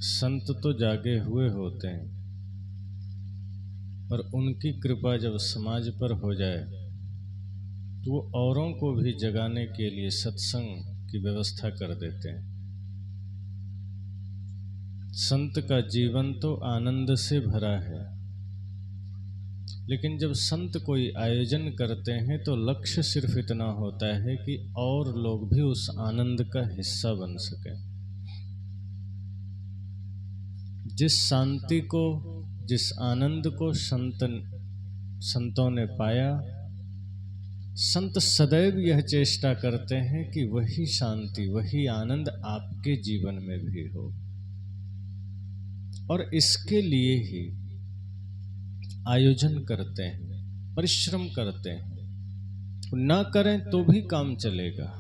संत तो जागे हुए होते हैं, पर उनकी कृपा जब समाज पर हो जाए तो वो औरों को भी जगाने के लिए सत्संग की व्यवस्था कर देते हैं। संत का जीवन तो आनंद से भरा है, लेकिन जब संत कोई आयोजन करते हैं तो लक्ष्य सिर्फ इतना होता है कि और लोग भी उस आनंद का हिस्सा बन सकें। जिस शांति को, जिस आनंद को संतों ने पाया, संत सदैव यह चेष्टा करते हैं कि वही शांति, वही आनंद आपके जीवन में भी हो, और इसके लिए ही आयोजन करते हैं, परिश्रम करते हैं। ना करें तो भी काम चलेगा।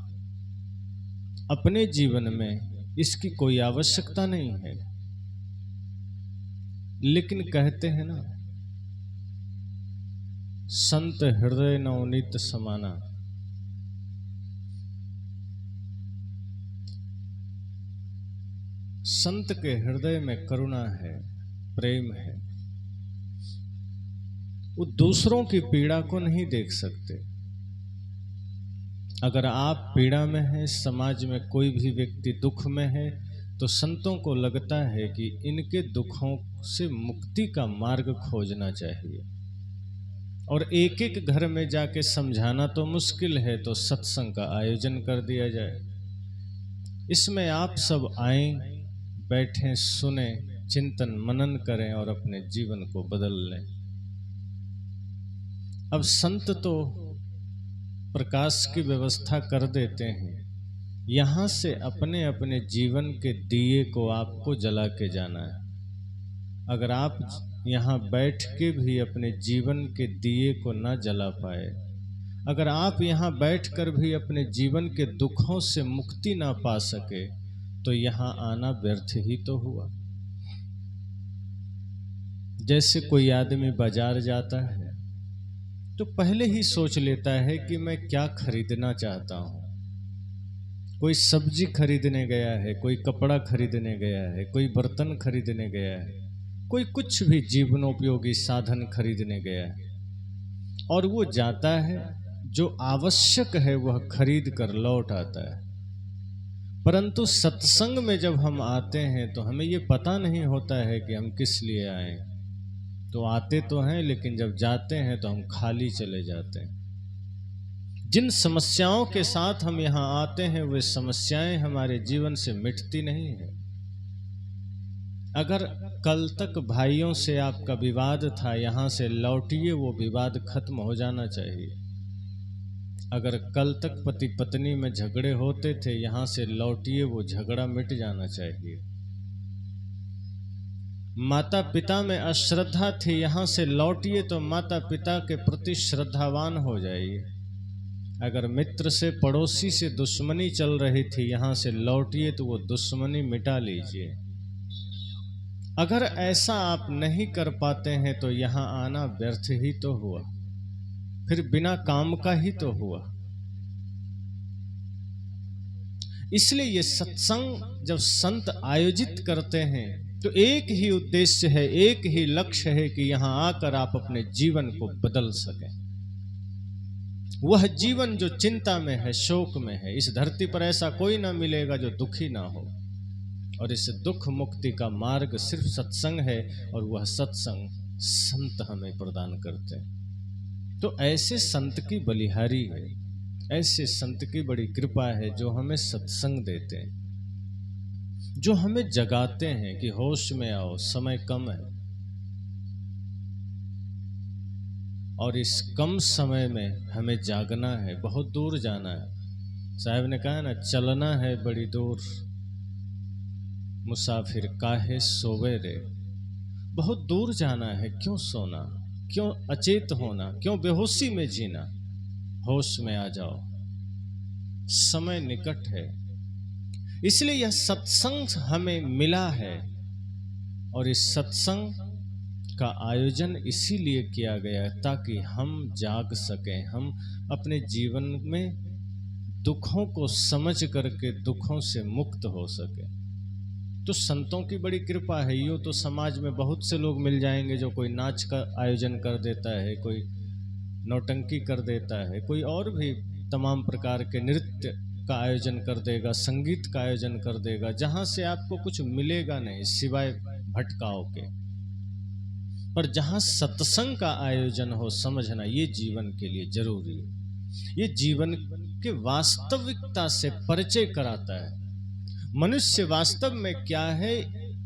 अपने जीवन में इसकी कोई आवश्यकता नहीं है, लेकिन कहते हैं ना, संत हृदय नवनीत समाना। संत के हृदय में करुणा है, प्रेम है। वो दूसरों की पीड़ा को नहीं देख सकते। अगर आप पीड़ा में हैं, समाज में कोई भी व्यक्ति दुख में है, तो संतों को लगता है कि इनके दुखों से मुक्ति का मार्ग खोजना चाहिए। और एक एक घर में जाके समझाना तो मुश्किल है, तो सत्संग का आयोजन कर दिया जाए। इसमें आप सब आएं, बैठें, सुने, चिंतन मनन करें और अपने जीवन को बदल लें। अब संत तो प्रकाश की व्यवस्था कर देते हैं, यहाँ से अपने अपने जीवन के दिए को आपको जला के जाना है। अगर आप यहाँ बैठ के भी अपने जीवन के दिए को ना जला पाए, अगर आप यहाँ बैठकर भी अपने जीवन के दुखों से मुक्ति ना पा सके, तो यहाँ आना व्यर्थ ही तो हुआ। जैसे कोई आदमी बाजार जाता है तो पहले ही सोच लेता है कि मैं क्या खरीदना चाहता हूँ। कोई सब्जी खरीदने गया है, कोई कपड़ा खरीदने गया है, कोई बर्तन खरीदने गया है, कोई कुछ भी जीवनोपयोगी साधन खरीदने गया है, और वो जाता है, जो आवश्यक है वह खरीद कर लौट आता है। परंतु सत्संग में जब हम आते हैं तो हमें ये पता नहीं होता है कि हम किस लिए आए। तो आते तो हैं, लेकिन जब जाते हैं तो हम खाली चले जाते हैं। जिन समस्याओं के साथ हम यहाँ आते हैं, वे समस्याएं हमारे जीवन से मिटती नहीं है। अगर कल तक भाइयों से आपका विवाद था, यहाँ से लौटिए, वो विवाद खत्म हो जाना चाहिए। अगर कल तक पति पत्नी में झगड़े होते थे, यहाँ से लौटिए, वो झगड़ा मिट जाना चाहिए। माता पिता में अश्रद्धा थी, यहाँ से लौटिए तो माता पिता के प्रति श्रद्धावान हो जाइए। अगर मित्र से, पड़ोसी से दुश्मनी चल रही थी, यहाँ से लौटिए तो वो दुश्मनी मिटा लीजिए। अगर ऐसा आप नहीं कर पाते हैं तो यहाँ आना व्यर्थ ही तो हुआ, फिर बिना काम का ही तो हुआ। इसलिए ये सत्संग जब संत आयोजित करते हैं तो एक ही उद्देश्य है, एक ही लक्ष्य है कि यहाँ आकर आप अपने जीवन को बदल सकें। वह जीवन जो चिंता में है, शोक में है। इस धरती पर ऐसा कोई ना मिलेगा जो दुखी ना हो, और इस दुख मुक्ति का मार्ग सिर्फ सत्संग है, और वह सत्संग संत हमें प्रदान करते हैं। तो ऐसे संत की बलिहारी है, ऐसे संत की बड़ी कृपा है जो हमें सत्संग देते हैं, जो हमें जगाते हैं कि होश में आओ, समय कम है। और इस कम समय में हमें जागना है, बहुत दूर जाना है। साहब ने कहा ना, चलना है बड़ी दूर, मुसाफिर काहे सोवे रे। बहुत दूर जाना है, क्यों सोना, क्यों अचेत होना, क्यों बेहोशी में जीना। होश में आ जाओ, समय निकट है। इसलिए यह सत्संग हमें मिला है, और इस सत्संग का आयोजन इसीलिए किया गया है ताकि हम जाग सकें, हम अपने जीवन में दुखों को समझ करके दुखों से मुक्त हो सके। तो संतों की बड़ी कृपा है। यूँ तो समाज में बहुत से लोग मिल जाएंगे जो कोई नाच का आयोजन कर देता है, कोई नौटंकी कर देता है, कोई और भी तमाम प्रकार के नृत्य का आयोजन कर देगा, संगीत का आयोजन कर देगा, जहाँ से आपको कुछ मिलेगा नहीं सिवाय भटकाव के। पर जहाँ सत्संग का आयोजन हो, समझना ये जीवन के लिए जरूरी है। ये जीवन के वास्तविकता से परिचय कराता है। मनुष्य वास्तव में क्या है,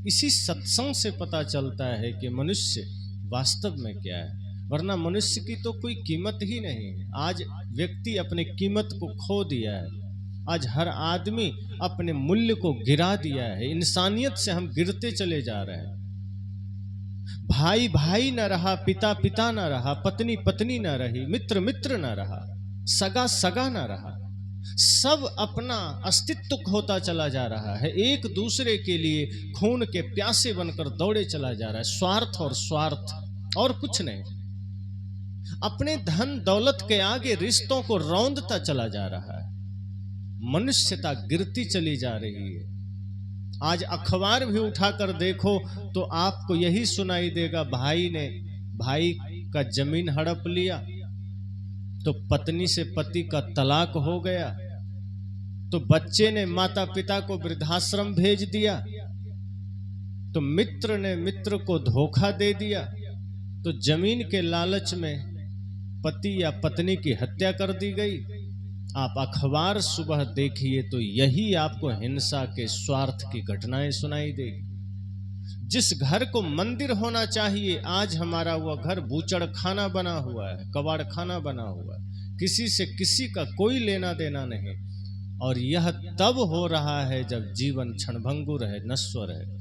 इसी सत्संग से पता चलता है कि मनुष्य वास्तव में क्या है। वरना मनुष्य की तो कोई कीमत ही नहीं है। आज व्यक्ति अपने कीमत को खो दिया है। आज हर आदमी अपने मूल्य को गिरा दिया है। इंसानियत से हम गिरते चले जा रहे हैं। भाई भाई न रहा, पिता पिता न रहा, पत्नी पत्नी न रही, मित्र मित्र न रहा, सगा सगा न रहा। सब अपना अस्तित्व खोता चला जा रहा है। एक दूसरे के लिए खून के प्यासे बनकर दौड़े चला जा रहा है। स्वार्थ और स्वार्थ और कुछ नहीं। अपने धन दौलत के आगे रिश्तों को रौंदता चला जा रहा है। मनुष्यता गिरती चली जा रही है। आज अखबार भी उठाकर देखो तो आपको यही सुनाई देगा, भाई ने भाई का जमीन हड़प लिया, तो पत्नी से पति का तलाक हो गया, तो बच्चे ने माता पिता को वृद्धाश्रम भेज दिया, तो मित्र ने मित्र को धोखा दे दिया, तो जमीन के लालच में पति या पत्नी की हत्या कर दी गई। आप अखबार सुबह देखिए तो यही आपको हिंसा के स्वार्थ की घटनाएं सुनाई देगी। जिस घर को मंदिर होना चाहिए, आज हमारा वो घर बूचड़ खाना बना हुआ है, कबाड़ खाना बना हुआ है। किसी से किसी का कोई लेना देना नहीं। और यह तब हो रहा है जब जीवन क्षणभंगुर है, नश्वर है।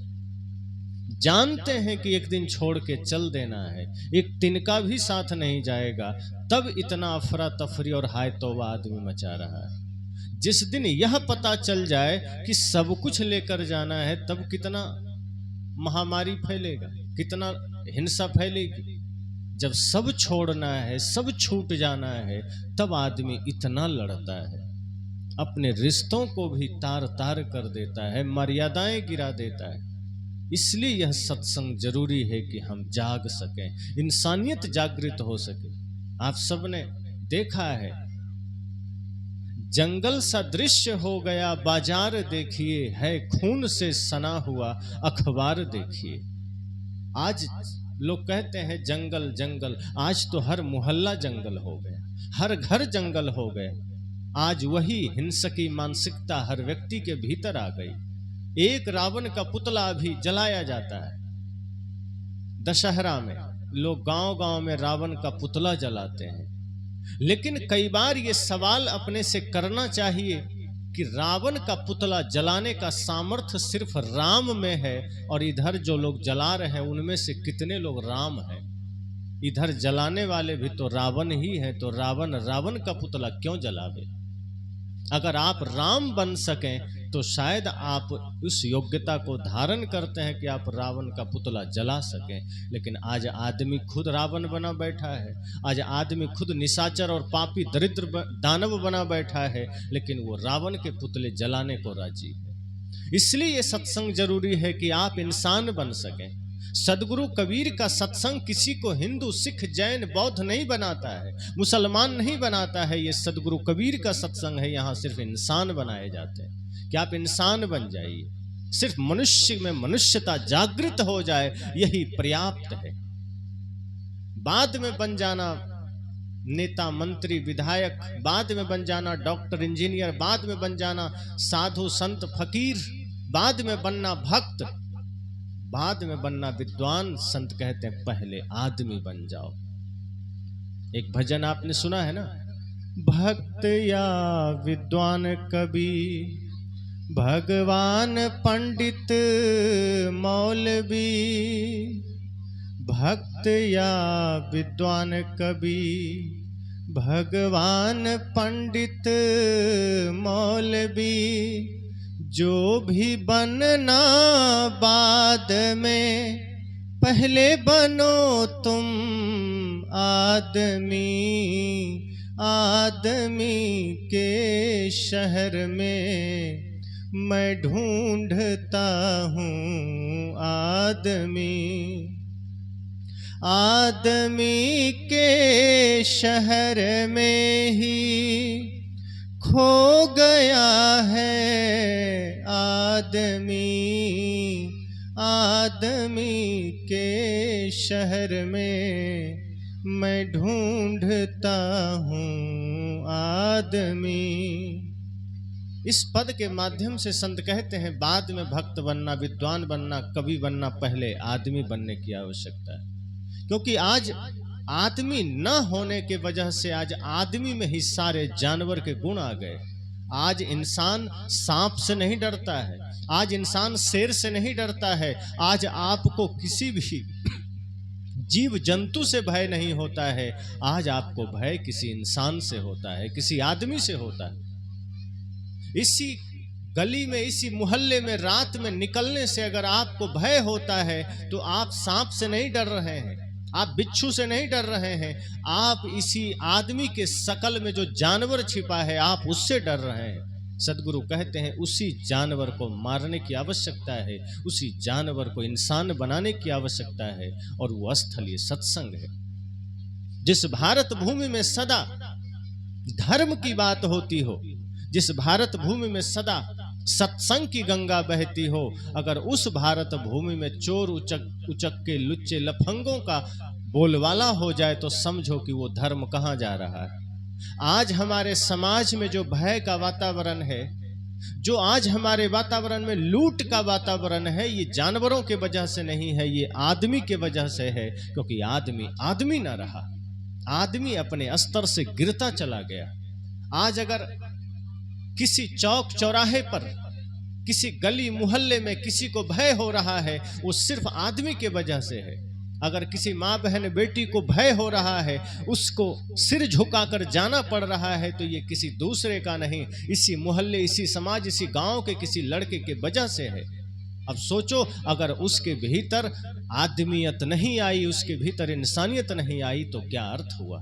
जानते हैं कि एक दिन छोड़ के चल देना है, एक तिनका भी साथ नहीं जाएगा, तब इतना अफरा तफरी और हाय तौबा आदमी मचा रहा है। जिस दिन यह पता चल जाए कि सब कुछ लेकर जाना है, तब कितना महामारी फैलेगा, कितना हिंसा फैलेगी। जब सब छोड़ना है, सब छूट जाना है, तब आदमी इतना लड़ता है, अपने रिश्तों को भी तार तार कर देता है, मर्यादाएं गिरा देता है। इसलिए यह सत्संग जरूरी है कि हम जाग सकें, इंसानियत जागृत हो सके। आप सबने देखा है, जंगल सा दृश्य हो गया बाजार देखिए, है खून से सना हुआ अखबार देखिए। आज लोग कहते हैं जंगल जंगल, आज तो हर मोहल्ला जंगल हो गया, हर घर जंगल हो गए। आज वही हिंसकी मानसिकता हर व्यक्ति के भीतर आ गई। एक रावण का पुतला भी जलाया जाता है। दशहरा में लोग गांव गांव में रावण का पुतला जलाते हैं। लेकिन कई बार ये सवाल अपने से करना चाहिए कि रावण का पुतला जलाने का सामर्थ्य सिर्फ राम में है, और इधर जो लोग जला रहे हैं उनमें से कितने लोग राम हैं? इधर जलाने वाले भी तो रावण ही हैं, तो रावण रावण का पुतला क्यों जलावे? अगर आप राम बन सकें तो शायद आप उस योग्यता को धारण करते हैं कि आप रावण का पुतला जला सकें। लेकिन आज आदमी खुद रावण बना बैठा है। आज आदमी खुद निशाचर और पापी दरिद्र दानव बना बैठा है, लेकिन वो रावण के पुतले जलाने को राजी है। इसलिए ये सत्संग जरूरी है कि आप इंसान बन सकें। सदगुरु कबीर का सत्संग किसी को हिंदू सिख जैन बौद्ध नहीं बनाता है, मुसलमान नहीं बनाता है। ये सदगुरु कबीर का सत्संग है। यहाँ सिर्फ इंसान बनाए जाते हैं कि आप इंसान बन जाइए। सिर्फ मनुष्य में मनुष्यता जागृत हो जाए, यही पर्याप्त है। बाद में बन जाना नेता मंत्री विधायक, बाद में बन जाना डॉक्टर इंजीनियर, बाद में बन जाना साधु संत फकीर, बाद में बनना भक्त, बाद में बनना विद्वान। संत कहते हैं पहले आदमी बन जाओ। एक भजन आपने सुना है ना, भक्त या विद्वान कवि, भगवान पंडित मौलवी। भक्त या विद्वान कवि, भगवान पंडित मौलवी। जो भी बनना बाद में, पहले बनो तुम आदमी। आदमी के शहर में मैं ढूंढता हूँ आदमी, आदमी के शहर में ही खो गया है आदमी, आदमी के शहर में मैं ढूंढता हूँ आदमी। इस पद के माध्यम से संत कहते हैं बाद में भक्त बनना, विद्वान बनना, कवि बनना, पहले आदमी बनने की आवश्यकता है। क्योंकि आज आदमी न होने के वजह से आज आदमी में ही सारे जानवर के गुण आ गए। आज इंसान सांप से नहीं डरता है, आज इंसान शेर से नहीं डरता है, आज आपको किसी भी जीव जंतु से भय नहीं होता है, आज आपको भय किसी इंसान से होता है, किसी आदमी से होता है। इसी गली में, इसी मोहल्ले में रात में निकलने से अगर आपको भय होता है तो आप सांप से नहीं डर रहे हैं, आप बिच्छू से नहीं डर रहे हैं, आप इसी आदमी के शकल में जो जानवर छिपा है आप उससे डर रहे हैं। सदगुरु कहते हैं उसी जानवर को मारने की आवश्यकता है, उसी जानवर को इंसान बनाने की आवश्यकता है, और वो स्थल ये सत्संग है। जिस भारत भूमि में सदा धर्म की बात होती हो, जिस भारत भूमि में सदा सत्संग की गंगा बहती हो, अगर उस भारत भूमि में चोर उचक के लुच्चे लफंगों का बोलवाला हो जाए तो समझो कि वो धर्म कहाँ जा रहा है। आज हमारे समाज में जो भय का वातावरण है, जो आज हमारे वातावरण में लूट का वातावरण है, ये जानवरों के वजह से नहीं है, ये आदमी के वजह से है। क्योंकि आदमी आदमी ना रहा, आदमी अपने स्तर से गिरता चला गया। आज अगर किसी चौक चौराहे पर, किसी गली मोहल्ले में किसी को भय हो रहा है, वो सिर्फ आदमी के वजह से है। अगर किसी माँ बहन बेटी को भय हो रहा है, उसको सिर झुकाकर जाना पड़ रहा है, तो ये किसी दूसरे का नहीं, इसी मोहल्ले, इसी समाज, इसी गांव के किसी लड़के के वजह से है। अब सोचो, अगर उसके भीतर आदमियत नहीं आई, उसके भीतर इंसानियत नहीं आई, तो क्या अर्थ हुआ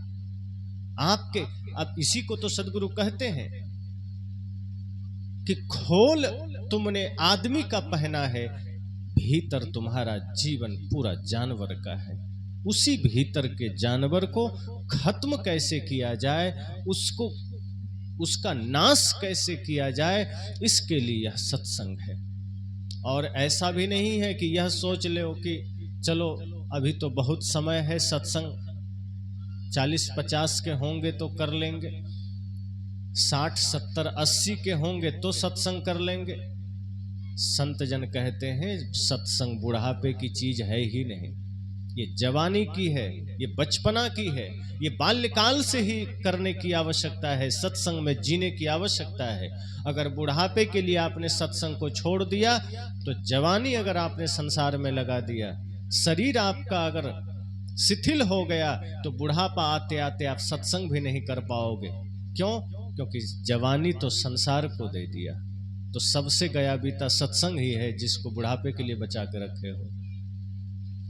आपके। अब इसी को तो सदगुरु कहते हैं कि खोल तुमने आदमी का पहना है, भीतर तुम्हारा जीवन पूरा जानवर का है। उसी भीतर के जानवर को खत्म कैसे किया जाए, उसको, उसका नाश कैसे किया जाए, इसके लिए यह सत्संग है। और ऐसा भी नहीं है कि यह सोच ले कि चलो अभी तो बहुत समय है, सत्संग 40-50 के होंगे तो कर लेंगे, 60-70-80 के होंगे तो सत्संग कर लेंगे। संत जन कहते हैं सत्संग बुढ़ापे की चीज है ही नहीं, ये जवानी की है, ये बचपना की है, ये बाल्यकाल से ही करने की आवश्यकता है, सत्संग में जीने की आवश्यकता है। अगर बुढ़ापे के लिए आपने सत्संग को छोड़ दिया तो जवानी अगर आपने संसार में लगा दिया, शरीर आपका अगर शिथिल हो गया तो बुढ़ापा आते आते आप सत्संग भी नहीं कर पाओगे। क्यों? क्योंकि जवानी तो संसार को दे दिया, तो सबसे गया बीता सत्संग ही है जिसको बुढ़ापे के लिए बचा के रखे हो।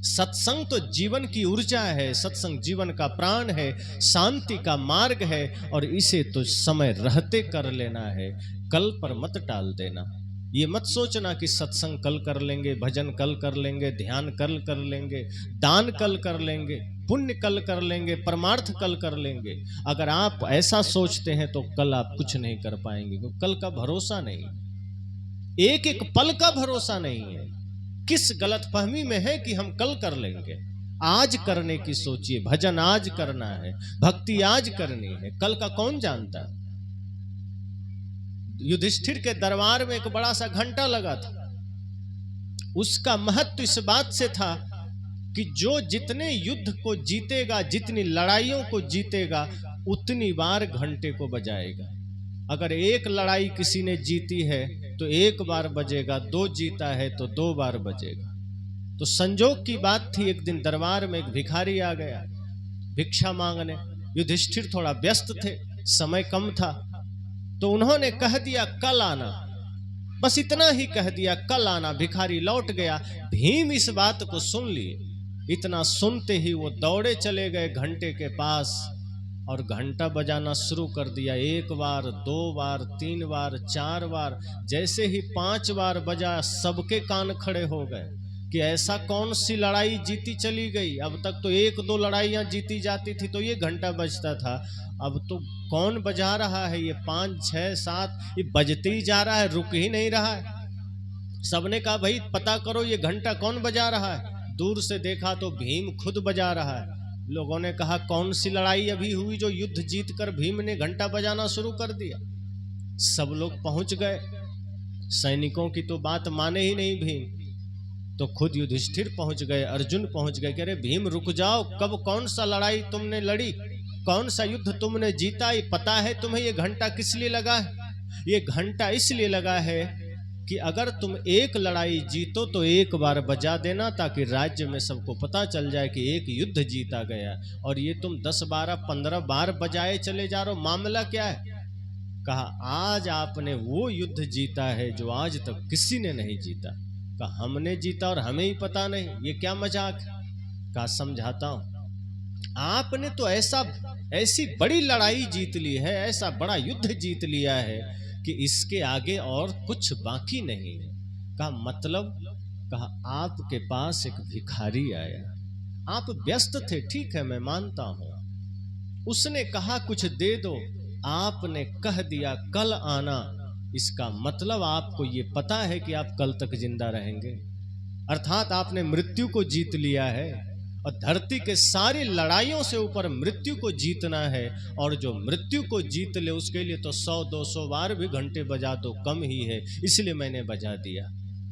सत्संग तो जीवन की ऊर्जा है, सत्संग जीवन का प्राण है, शांति का मार्ग है, और इसे तो समय रहते कर लेना है, कल पर मत टाल देना। ये मत सोचना कि सत्संग कल कर लेंगे, भजन कल कर लेंगे, ध्यान कल कर लेंगे, दान कल कर लेंगे, पुण्य कल कर लेंगे, परमार्थ कल कर लेंगे। अगर आप ऐसा सोचते हैं तो कल आप कुछ नहीं कर पाएंगे, क्योंकि कल का भरोसा नहीं, एक एक पल का भरोसा नहीं है। किस गलतफहमी में है कि हम कल कर लेंगे। आज करने की सोचिए, भजन आज करना है, भक्ति आज करनी है, कल का कौन जानता। युधिष्ठिर के दरबार में एक बड़ा सा घंटा लगा था, उसका महत्व इस बात से था कि जो जितने युद्ध को जीतेगा, जितनी लड़ाइयों को जीतेगा, उतनी बार घंटे को बजाएगा। अगर एक लड़ाई किसी ने जीती है तो एक बार बजेगा, दो जीता है तो 2 बार बजेगा। तो संजोग की बात थी, एक दिन दरबार में एक भिखारी आ गया भिक्षा मांगने। युधिष्ठिर थोड़ा व्यस्त थे, समय कम था, तो उन्होंने कह दिया कल आना, बस इतना ही कह दिया, कल आना। भिखारी लौट गया। भीम इस बात को सुन लिए, इतना सुनते ही वो दौड़े चले गए घंटे के पास और घंटा बजाना शुरू कर दिया। 1 बार, 2 बार, 3 बार, 4 बार, जैसे ही 5 बार बजा सबके कान खड़े हो गए कि ऐसा कौन सी लड़ाई जीती चली गई। अब तक तो 1-2 लड़ाइयाँ जीती जाती थी तो ये घंटा बजता था, अब तो कौन बजा रहा है ये 5, 6, 7, ये बजते ही जा रहा है, रुक ही नहीं रहा है। सबने कहा भाई पता करो ये घंटा कौन बजा रहा है। दूर से देखा तो भीम खुद बजा रहा है। लोगों ने कहा कौन सी लड़ाई अभी हुई जो युद्ध जीतकर भीम ने घंटा बजाना शुरू कर दिया। सब लोग पहुंच गए, सैनिकों की तो बात माने ही नहीं भीम, तो खुद युधिष्ठिर पहुंच गए, अर्जुन पहुंच गए, कह रहे भीम रुक जाओ, कब कौन सा लड़ाई तुमने लड़ी, कौन सा युद्ध तुमने जीता, ये पता है तुम्हें ये घंटा किस लिए लगा है? ये घंटा इसलिए लगा है कि अगर तुम एक लड़ाई जीतो तो 1 बार बजा देना, ताकि राज्य में सबको पता चल जाए कि एक युद्ध जीता गया। और ये तुम 10, 12, 15 बार बजाए चले जा रहे हो, मामला क्या है? कहा आज आपने वो युद्ध जीता है जो आज तक किसी ने नहीं जीता। कहा हमने जीता और हमें ही पता नहीं, ये क्या मजाक है? कहा समझाता हूं, आपने तो ऐसी बड़ी लड़ाई जीत ली है, ऐसा बड़ा युद्ध जीत लिया है कि इसके आगे और कुछ बाकी नहीं है। कहा मतलब? कहा आपके पास एक भिखारी आया, आप व्यस्त थे, ठीक है मैं मानता हूं, उसने कहा कुछ दे दो, आपने कह दिया कल आना, इसका मतलब आपको ये पता है कि आप कल तक जिंदा रहेंगे, अर्थात आपने मृत्यु को जीत लिया है। और धरती के सारी लड़ाइयों से ऊपर मृत्यु को जीतना है, और जो मृत्यु को जीत ले उसके लिए तो 100-200 बार भी घंटे बजा दो कम ही है, इसलिए मैंने बजा दिया।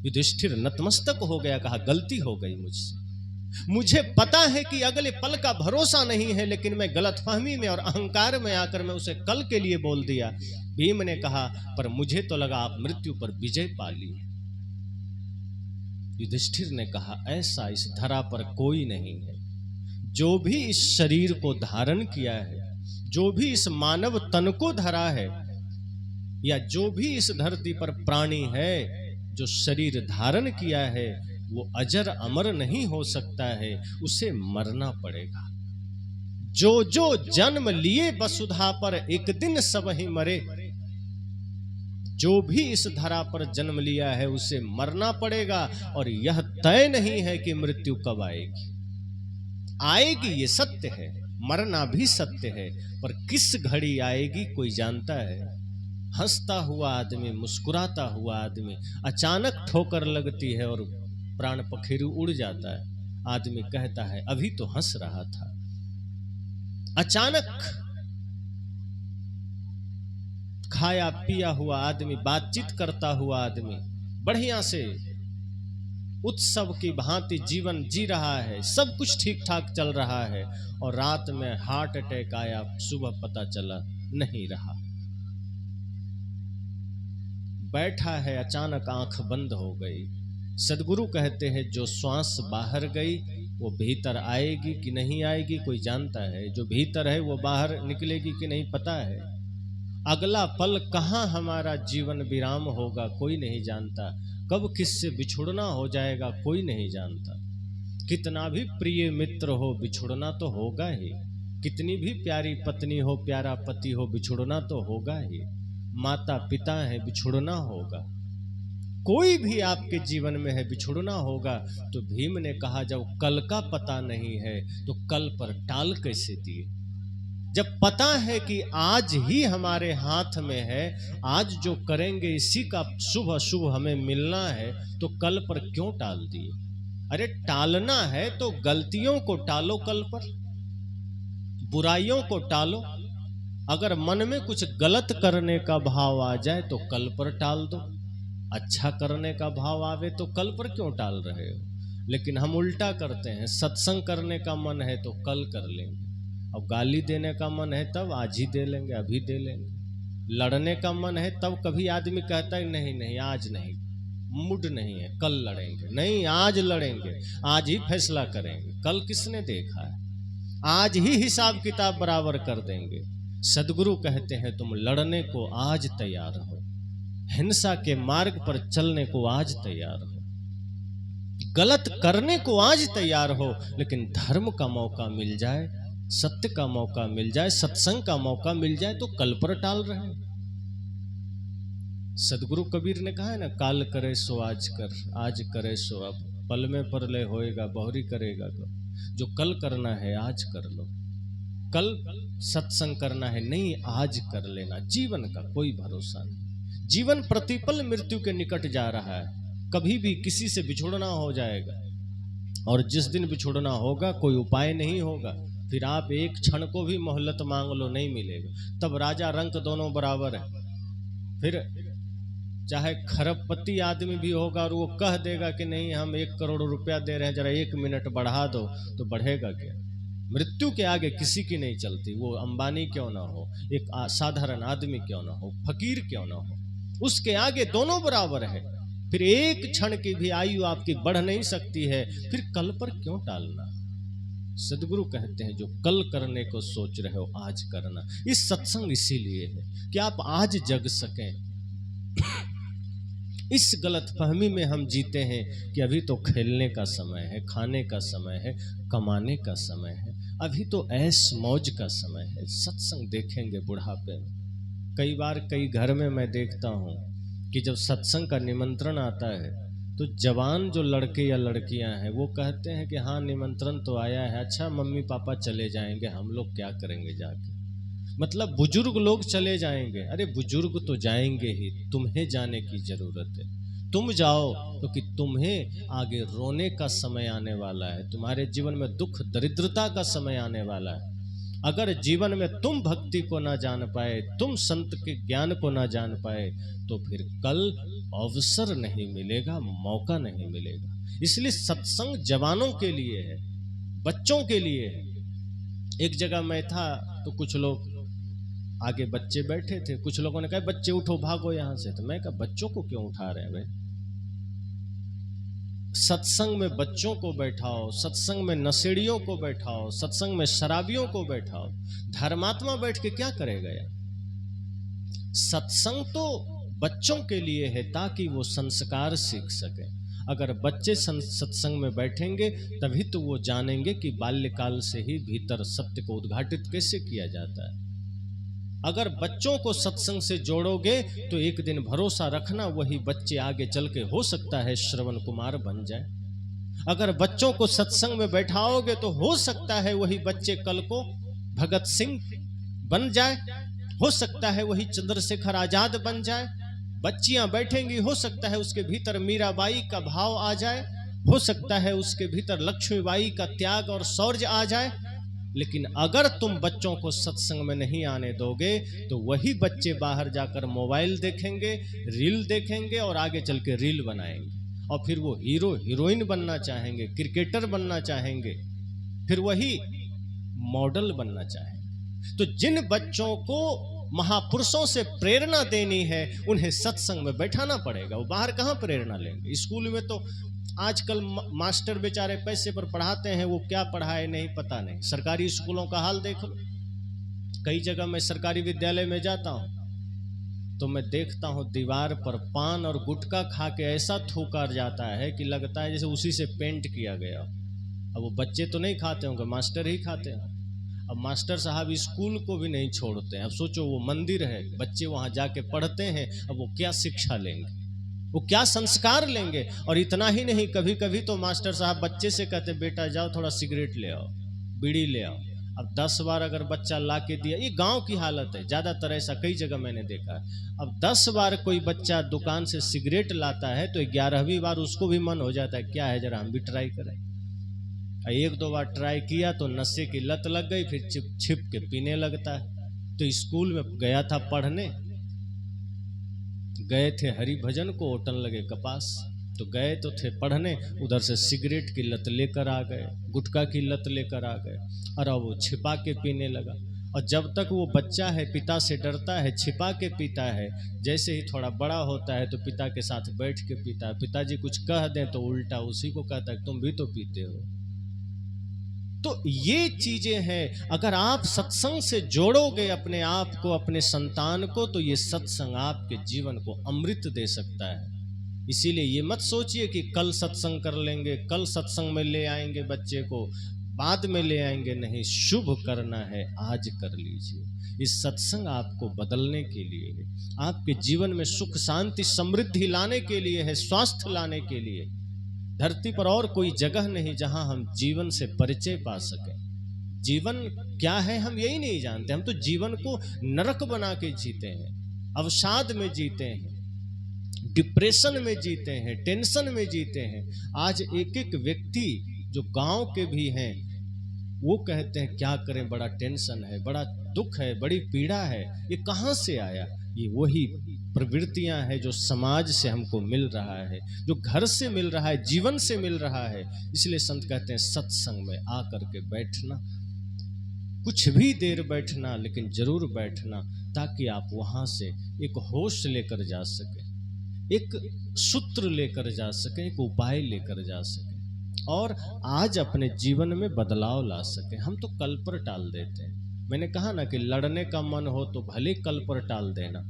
युधिष्ठिर नतमस्तक हो गया, कहा गलती हो गई मुझसे, मुझे पता है कि अगले पल का भरोसा नहीं है, लेकिन मैं गलतफहमी में और अहंकार में आकर मैं उसे कल के लिए बोल दिया। भीम ने कहा पर मुझे तो लगा आप मृत्यु पर विजय पा ली। युधिष्ठिर ने कहा ऐसा इस धरा पर कोई नहीं है, जो भी इस शरीर को धारण किया है, जो भी इस मानव तन को धरा है, या जो भी इस धरती पर प्राणी है जो शरीर धारण किया है, वो अजर अमर नहीं हो सकता है, उसे मरना पड़ेगा। जो जो जन्म लिए वसुधा पर एक दिन सब ही मरे, जो भी इस धरा पर जन्म लिया है उसे मरना पड़ेगा। और यह तय नहीं है कि मृत्यु कब आएगी, आएगी ये सत्य है, मरना भी सत्य है, पर किस घड़ी आएगी कोई जानता है? हंसता हुआ आदमी, मुस्कुराता हुआ आदमी, अचानक ठोकर लगती है और प्राण पखेरु उड़ जाता है, आदमी कहता है अभी तो हंस रहा था। अचानक खाया पिया हुआ आदमी, बातचीत करता हुआ आदमी, बढ़िया से उत्सव की भांति जीवन जी रहा है, सब कुछ ठीक ठाक चल रहा है, और रात में हार्ट अटैक आया, सुबह पता चला नहीं रहा। बैठा है, अचानक आंख बंद हो गई। सदगुरु कहते हैं जो श्वास बाहर गई वो भीतर आएगी कि नहीं आएगी कोई जानता है, जो भीतर है वो बाहर निकलेगी कि नहीं पता है। अगला पल कहाँ हमारा जीवन विराम होगा कोई नहीं जानता, कब किससे बिछुड़ना हो जाएगा कोई नहीं जानता। कितना भी प्रिय मित्र हो बिछुड़ना तो होगा ही, कितनी भी प्यारी पत्नी हो, प्यारा पति हो, बिछुड़ना तो होगा ही। माता पिता है, बिछुड़ना होगा। कोई भी आपके जीवन में है, बिछुड़ना होगा। तो भीम ने कहा जब कल का पता नहीं है तो कल पर टाल कैसे दिए? जब पता है कि आज ही हमारे हाथ में है, आज जो करेंगे इसी का शुभ अशुभ हमें मिलना है, तो कल पर क्यों टाल दिए? अरे टालना है तो गलतियों को टालो, कल पर बुराइयों को टालो। अगर मन में कुछ गलत करने का भाव आ जाए तो कल पर टाल दो, अच्छा करने का भाव आवे तो कल पर क्यों टाल रहे हो? लेकिन हम उल्टा करते हैं, सत्संग करने का मन है तो कल कर लेंगे, अब गाली देने का मन है तब आज ही दे लेंगे, अभी दे लेंगे। लड़ने का मन है तब कभी आदमी कहता है नहीं नहीं आज नहीं, मूड नहीं है, कल लड़ेंगे। नहीं, आज लड़ेंगे, आज ही फैसला करेंगे, कल किसने देखा है, आज ही हिसाब किताब बराबर कर देंगे। सदगुरु कहते हैं तुम लड़ने को आज तैयार हो, हिंसा के मार्ग पर चलने को आज तैयार हो, गलत करने को आज तैयार हो, लेकिन धर्म का मौका मिल जाए सत्य का मौका मिल जाए, सत्संग का मौका मिल जाए तो कल पर टाल रहे हैं। सदगुरु कबीर ने कहा है ना, काल करे सो आज कर, आज करे सो अब, पल में परलय होएगा बहुरी करेगा कब। जो कल करना है आज कर लो, कल सत्संग करना है नहीं आज कर लेना। जीवन का कोई भरोसा नहीं, जीवन प्रतिपल मृत्यु के निकट जा रहा है, कभी भी किसी से बिछुड़ना हो जाएगा, और जिस दिन बिछुड़ना होगा कोई उपाय नहीं होगा, फिर आप एक क्षण को भी मोहलत मांग लो नहीं मिलेगा। तब राजा रंक दोनों बराबर है। फिर चाहे खरबपति आदमी भी होगा और वो कह देगा कि नहीं हम 1 करोड़ रुपया दे रहे हैं, जरा 1 मिनट बढ़ा दो, तो बढ़ेगा क्या? मृत्यु के आगे किसी की नहीं चलती। वो अंबानी क्यों ना हो, एक साधारण आदमी क्यों ना हो, फकीर क्यों ना हो, उसके आगे दोनों बराबर है। फिर एक क्षण की भी आयु आपकी बढ़ नहीं सकती है, फिर कल पर क्यों टालना? सदगुरु कहते हैं जो कल करने को सोच रहे हो आज करना। इस सत्संग इसीलिए है कि आप आज जग सकें। इस गलत फहमी में हम जीते हैं कि अभी तो खेलने का समय है, खाने का समय है, कमाने का समय है, अभी तो ऐश मौज का समय है। सत्संग देखेंगे बुढ़ापे में। कई बार कई घर में मैं देखता हूँ कि जब सत्संग का निमंत्रण आता है तो जवान जो लड़के या लड़कियां हैं वो कहते हैं कि हाँ निमंत्रण तो आया है, अच्छा मम्मी पापा चले जाएंगे, हम लोग क्या करेंगे जाके। मतलब बुजुर्ग लोग चले जाएंगे। अरे बुजुर्ग तो जाएंगे ही, तुम्हें जाने की जरूरत है। तुम जाओ क्योंकि तुम्हें आगे रोने का समय आने वाला है, तुम्हारे जीवन में दुख दरिद्रता का समय आने वाला है। अगर जीवन में तुम भक्ति को ना जान पाए, तुम संत के ज्ञान को ना जान पाए, तो फिर कल अवसर नहीं मिलेगा, मौका नहीं मिलेगा। इसलिए सत्संग जवानों के लिए है, बच्चों के लिए है। एक जगह मैं था तो कुछ लोग आगे बच्चे बैठे थे, कुछ लोगों ने कहा बच्चे उठो भागो यहां से। तो मैं कहा बच्चों को क्यों उठा रहे हैं भाई? सत्संग में बच्चों को बैठाओ, सत्संग में नशेड़ियों को बैठाओ, सत्संग में शराबियों को बैठाओ। धर्मात्मा बैठ के क्या करेगा यार? सत्संग तो बच्चों के लिए है ताकि वो संस्कार सीख सके। अगर बच्चे सत्संग में बैठेंगे तभी तो वो जानेंगे कि बाल्यकाल से ही भीतर सत्य को उद्घाटित कैसे किया जाता है। अगर बच्चों को सत्संग से जोड़ोगे तो एक दिन भरोसा रखना वही बच्चे आगे चल के हो सकता है श्रवण कुमार बन जाए। अगर बच्चों को सत्संग में बैठाओगे तो हो सकता है वही बच्चे कल को भगत सिंह बन जाए, हो सकता है वही चंद्रशेखर आजाद बन जाए। बच्चियां बैठेंगी, हो सकता है उसके भीतर मीराबाई का भाव आ जाए, हो सकता है उसके भीतर लक्ष्मीबाई का त्याग और शौर्य आ जाए। लेकिन अगर तुम बच्चों को सत्संग में नहीं आने दोगे तो वही बच्चे बाहर जाकर मोबाइल देखेंगे, रील देखेंगे और आगे चल के रील बनाएंगे, और फिर वो हीरो हीरोइन बनना चाहेंगे, क्रिकेटर बनना चाहेंगे, फिर वही मॉडल बनना चाहेंगे। तो जिन बच्चों को महापुरुषों से प्रेरणा देनी है उन्हें सत्संग में बैठाना पड़ेगा। वो बाहर कहाँ प्रेरणा लेंगे? स्कूल में तो आजकल मास्टर बेचारे पैसे पर पढ़ाते हैं, वो क्या पढ़ाए नहीं पता नहीं। सरकारी स्कूलों का हाल देख लो। कई जगह मैं सरकारी विद्यालय में जाता हूँ तो मैं देखता हूँ दीवार पर पान और गुटखा खा के ऐसा थूका जाता है कि लगता है जैसे उसी से पेंट किया गया। अब वो बच्चे तो नहीं खाते होंगे, मास्टर ही खाते हैं। अब मास्टर साहब स्कूल को भी नहीं छोड़ते हैं। अब सोचो वो मंदिर है, बच्चे वहाँ जाके पढ़ते हैं, अब वो क्या शिक्षा लेंगे, वो क्या संस्कार लेंगे? और इतना ही नहीं, कभी कभी तो मास्टर साहब बच्चे से कहते बेटा जाओ थोड़ा सिगरेट ले आओ, बीड़ी ले आओ। अब 10 बार अगर बच्चा ला के दिया, ये गांव की हालत है, ज़्यादातर ऐसा कई जगह मैंने देखा है। अब 10 बार कोई बच्चा दुकान से सिगरेट लाता है तो 11वीं बार उसको भी मन हो जाता है क्या है जरा हम भी ट्राई करें। 1-2 बार ट्राई किया तो नशे की लत लग गई, फिर छिप छिप के पीने लगता है। तो स्कूल में गया था पढ़ने, गए थे हरि भजन को, ओटन लगे कपास, तो गए तो थे पढ़ने, उधर से सिगरेट की लत लेकर आ गए, गुटखा की लत लेकर आ गए, और वो छिपा के पीने लगा। और जब तक वो बच्चा है पिता से डरता है, छिपा के पीता है, जैसे ही थोड़ा बड़ा होता है तो पिता के साथ बैठ के पीता है। पिताजी कुछ कह दें तो उल्टा उसी को कहता है तुम भी तो पीते हो। तो ये चीजें हैं, अगर आप सत्संग से जोड़ोगे अपने आप को, अपने संतान को, तो ये सत्संग आपके जीवन को अमृत दे सकता है। इसीलिए ये मत सोचिए कि कल सत्संग कर लेंगे, कल सत्संग में ले आएंगे बच्चे को, बाद में ले आएंगे, नहीं, शुभ करना है आज कर लीजिए। इस सत्संग आपको बदलने के लिए है, आपके जीवन में सुख शांति समृद्धि लाने के लिए है, स्वास्थ्य लाने के लिए। धरती पर और कोई जगह नहीं जहां हम जीवन से परिचय पा सकें। जीवन क्या है हम यही नहीं जानते। हम तो जीवन को नरक बना के जीते हैं, अवसाद में जीते हैं, डिप्रेशन में जीते हैं, टेंशन में जीते हैं। आज एक एक व्यक्ति जो गांव के भी हैं वो कहते हैं क्या करें, बड़ा टेंशन है, बड़ा दुख है, बड़ी पीड़ा है। ये कहाँ से आया? ये वही प्रवृत्तियां हैं जो समाज से हमको मिल रहा है, जो घर से मिल रहा है, जीवन से मिल रहा है। इसलिए संत कहते हैं सत्संग में आकर के बैठना, कुछ भी देर बैठना, लेकिन जरूर बैठना, ताकि आप वहां से एक होश लेकर जा सके, एक सूत्र लेकर जा सके, एक उपाय लेकर जा सके और आज अपने जीवन में बदलाव ला सके। हम तो कल पर टाल देते हैं। मैंने कहा ना कि लड़ने का मन हो तो भले कल पर टाल देना,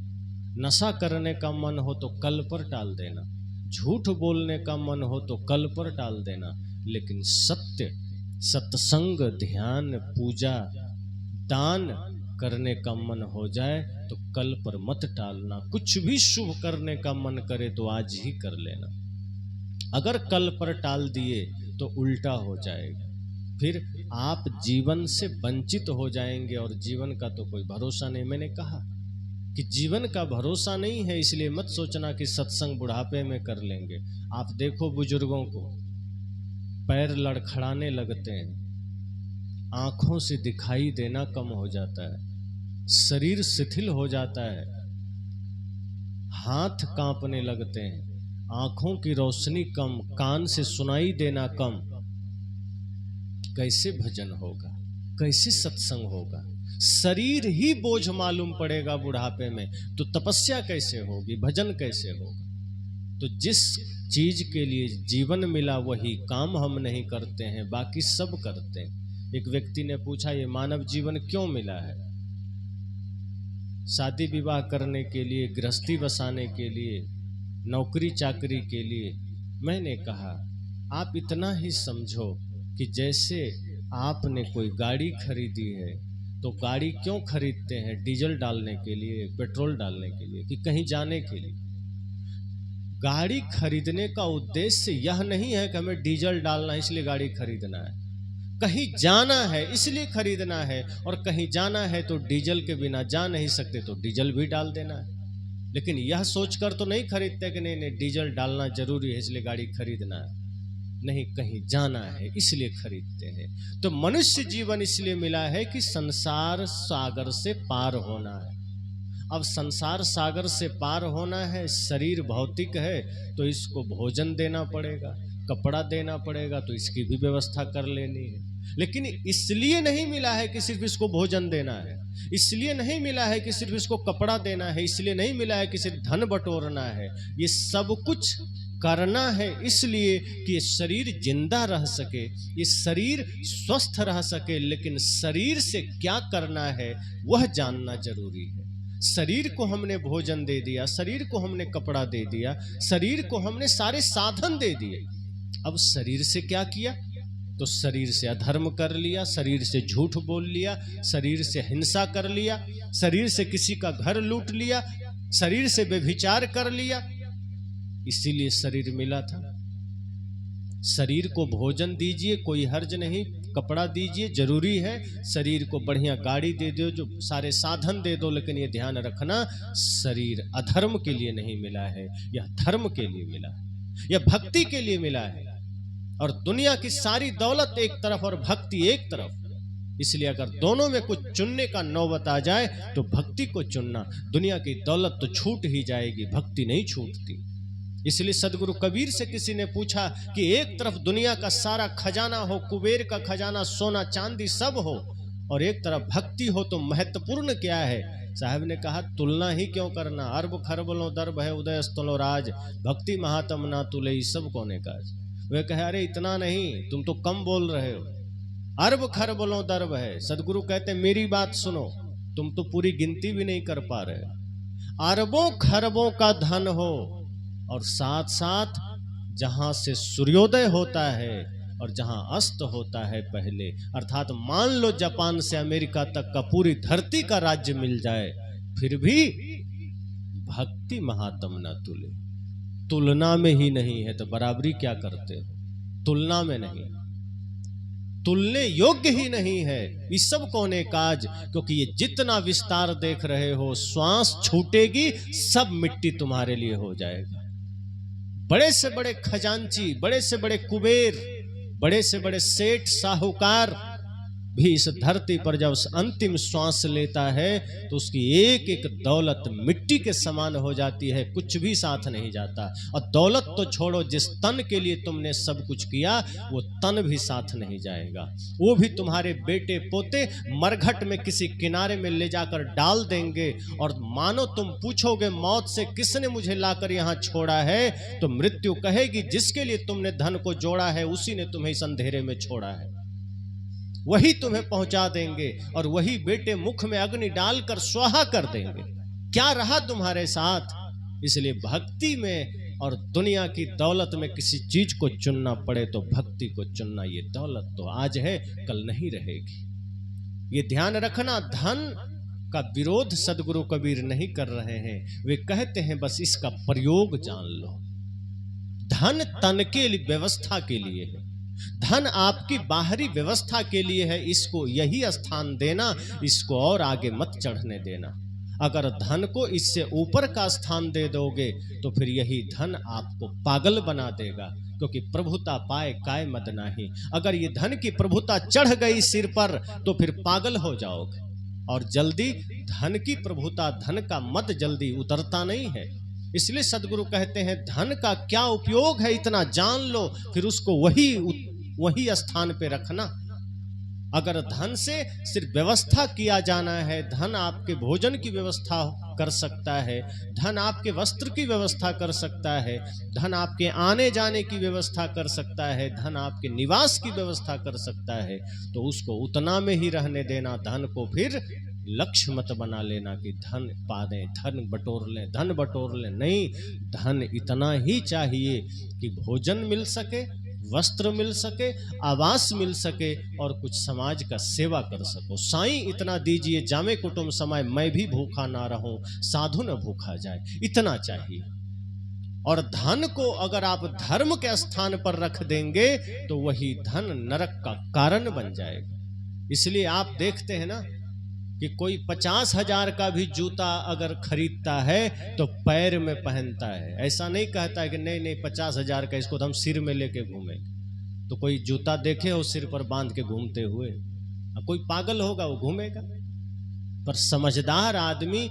नशा करने का मन हो तो कल पर टाल देना, झूठ बोलने का मन हो तो कल पर टाल देना, लेकिन सत्य, सत्संग, ध्यान, पूजा, दान करने का मन हो जाए तो कल पर मत टालना। कुछ भी शुभ करने का मन करे तो आज ही कर लेना। अगर कल पर टाल दिए तो उल्टा हो जाएगा, फिर आप जीवन से वंचित हो जाएंगे और जीवन का तो कोई भरोसा नहीं। मैंने कहा कि जीवन का भरोसा नहीं है, इसलिए मत सोचना कि सत्संग बुढ़ापे में कर लेंगे। आप देखो बुजुर्गों को, पैर लड़खड़ाने लगते हैं, आंखों से दिखाई देना कम हो जाता है, शरीर शिथिल हो जाता है, हाथ कांपने लगते हैं, आंखों की रोशनी कम, कान से सुनाई देना कम। कैसे भजन होगा, कैसे सत्संग होगा? शरीर ही बोझ मालूम पड़ेगा बुढ़ापे में, तो तपस्या कैसे होगी, भजन कैसे होगा? तो जिस चीज के लिए जीवन मिला वही काम हम नहीं करते हैं, बाकी सब करते हैं। एक व्यक्ति ने पूछा ये मानव जीवन क्यों मिला है? शादी विवाह करने के लिए, गृहस्थी बसाने के लिए, नौकरी चाकरी के लिए। मैंने कहा आप इतना ही समझो कि जैसे आपने कोई गाड़ी खरीदी है तो गाड़ी क्यों खरीदते हैं? डीजल डालने के लिए, पेट्रोल डालने के लिए, कि कहीं जाने के लिए? गाड़ी खरीदने का उद्देश्य यह नहीं है कि हमें डीजल डालना है इसलिए गाड़ी खरीदना है। कहीं जाना है इसलिए खरीदना है, और कहीं जाना है तो डीजल के बिना जा नहीं सकते तो डीजल भी डाल देना है। लेकिन यह सोचकर तो नहीं खरीदते कि नहीं नहीं डीजल डालना जरूरी है इसलिए गाड़ी खरीदना है। नहीं, कहीं जाना है इसलिए खरीदते हैं। तो मनुष्य जीवन इसलिए मिला है कि संसार सागर से पार होना है। अब संसार सागर से पार होना है, शरीर भौतिक है तो इसको भोजन देना पड़ेगा, कपड़ा देना पड़ेगा, तो इसकी भी व्यवस्था कर लेनी है। लेकिन इसलिए नहीं मिला है कि सिर्फ इसको भोजन देना है, इसलिए नहीं मिला है कि सिर्फ इसको कपड़ा देना है, इसलिए नहीं मिला है कि सिर्फ धन बटोरना है। ये सब कुछ करना है इसलिए कि ये शरीर जिंदा रह सके, ये शरीर स्वस्थ रह सके। लेकिन शरीर से क्या करना है वह जानना जरूरी है। शरीर को हमने भोजन दे दिया, शरीर को हमने कपड़ा दे दिया, शरीर को हमने सारे साधन दे दिए। अब शरीर से क्या किया? तो शरीर से अधर्म कर लिया, शरीर से झूठ बोल लिया, शरीर से हिंसा कर लिया, शरीर से किसी का घर लूट लिया, शरीर से व्यभिचार कर लिया। इसीलिए शरीर मिला था। शरीर को भोजन दीजिए, कोई हर्ज नहीं, कपड़ा दीजिए, जरूरी है। शरीर को बढ़िया गाड़ी दे दो, जो सारे साधन दे दो, लेकिन ये ध्यान रखना शरीर अधर्म के लिए नहीं मिला है, यह धर्म के लिए मिला है, यह भक्ति के लिए मिला है। और दुनिया की सारी दौलत एक तरफ और भक्ति एक तरफ। इसलिए अगर दोनों में कुछ चुनने का नौबत आ जाए तो भक्ति को चुनना। दुनिया की दौलत तो छूट ही जाएगी, भक्ति नहीं छूटती। इसलिए सदगुरु कबीर से किसी ने पूछा कि एक तरफ दुनिया का सारा खजाना हो, कुबेर का खजाना, सोना चांदी सब हो, और एक तरफ भक्ति हो, तो महत्वपूर्ण क्या है? साहब ने कहा तुलना ही क्यों करना, अरब खरबलो दर्ब है उदय स्तलो राज, भक्ति महात्म ना तुले सब कोने काज। वे कहे अरे इतना नहीं, तुम तो कम बोल रहे हो, अरब खरबलो दर्ब है। सदगुरु कहते मेरी बात सुनो, तुम तो पूरी गिनती भी नहीं कर पा रहे। अरबों खरबों का धन हो और साथ साथ जहां से सूर्योदय होता है और जहां अस्त होता है पहले, अर्थात मान लो जापान से अमेरिका तक का पूरी धरती का राज्य मिल जाए, फिर भी भक्ति महात्म न तुले। तुलना में ही नहीं है तो बराबरी क्या करते हो? तुलना में नहीं, तुलने योग्य ही नहीं है। इस सब कोने काज, क्योंकि ये जितना विस्तार देख रहे हो, श्वास छूटेगी सब मिट्टी तुम्हारे लिए हो जाएगा। बड़े से बड़े खजांची, बड़े से बड़े कुबेर, बड़े से बड़े सेठ साहूकार भी इस धरती पर जब अंतिम श्वास लेता है तो उसकी एक एक दौलत मिट्टी के समान हो जाती है, कुछ भी साथ नहीं जाता। और दौलत तो छोड़ो, जिस तन के लिए तुमने सब कुछ किया वो तन भी साथ नहीं जाएगा। वो भी तुम्हारे बेटे पोते मरघट में किसी किनारे में ले जाकर डाल देंगे, और मानो तुम पूछोगे मौत से किसने मुझे लाकर यहाँ छोड़ा है, तो मृत्यु कहेगी जिसके लिए तुमने धन को जोड़ा है उसी ने तुम्हें इस अंधेरे में छोड़ा है। वही तुम्हें पहुंचा देंगे और वही बेटे मुख में अग्नि डालकर स्वाहा कर देंगे। क्या रहा तुम्हारे साथ? इसलिए भक्ति में और दुनिया की दौलत में किसी चीज को चुनना पड़े तो भक्ति को चुनना। ये दौलत तो आज है, कल नहीं रहेगी। ये ध्यान रखना। धन का विरोध सदगुरु कबीर नहीं कर रहे हैं, वे कहते हैं बस इसका प्रयोग जान लो। धन तन के लिए, व्यवस्था के लिए है। धन आपकी बाहरी व्यवस्था के लिए है, इसको यही स्थान देना, इसको और आगे मत चढ़ने देना। अगर धन को इससे ऊपर का स्थान दे दोगे तो फिर यही धन आपको पागल बना देगा, क्योंकि प्रभुता पाए काय मद नाही। अगर ये धन की प्रभुता चढ़ गई सिर पर तो फिर पागल हो जाओगे, और जल्दी धन की प्रभुता, धन का मद जल्दी उतरता नहीं है। इसलिए सदगुरु कहते हैं धन का क्या उपयोग है, इतना जान लो, फिर उसको वही स्थान पे रखना। अगर धन से सिर्फ व्यवस्था किया जाना है, धन आपके भोजन की व्यवस्था कर सकता है, धन आपके वस्त्र की व्यवस्था कर सकता है, धन आपके आने जाने की व्यवस्था कर सकता है, धन आपके निवास की व्यवस्था कर सकता है, तो उसको उतना में ही रहने देना। धन को फिर लक्ष्य मत बना लेना कि धन पा दें, धन बटोर लें। नहीं, धन इतना ही चाहिए कि भोजन मिल सके, वस्त्र मिल सके, आवास मिल सके, और कुछ समाज का सेवा कर सको। साईं इतना दीजिए जामे कुटुम समाय, मैं भी भूखा ना रहूं, साधु न भूखा जाए, इतना चाहिए। और धन को अगर आप धर्म के स्थान पर रख देंगे तो वही धन नरक का कारण बन जाएगा। इसलिए आप देखते हैं ना कि कोई 50,000 का भी जूता अगर खरीदता है तो पैर में पहनता है। ऐसा नहीं कहता है कि नहीं 50,000 का, इसको तो हम सिर में लेके घूमेंगे। तो कोई जूता देखे हो सिर पर बांध के घूमते हुए? कोई पागल होगा वो घूमेगा। पर समझदार आदमी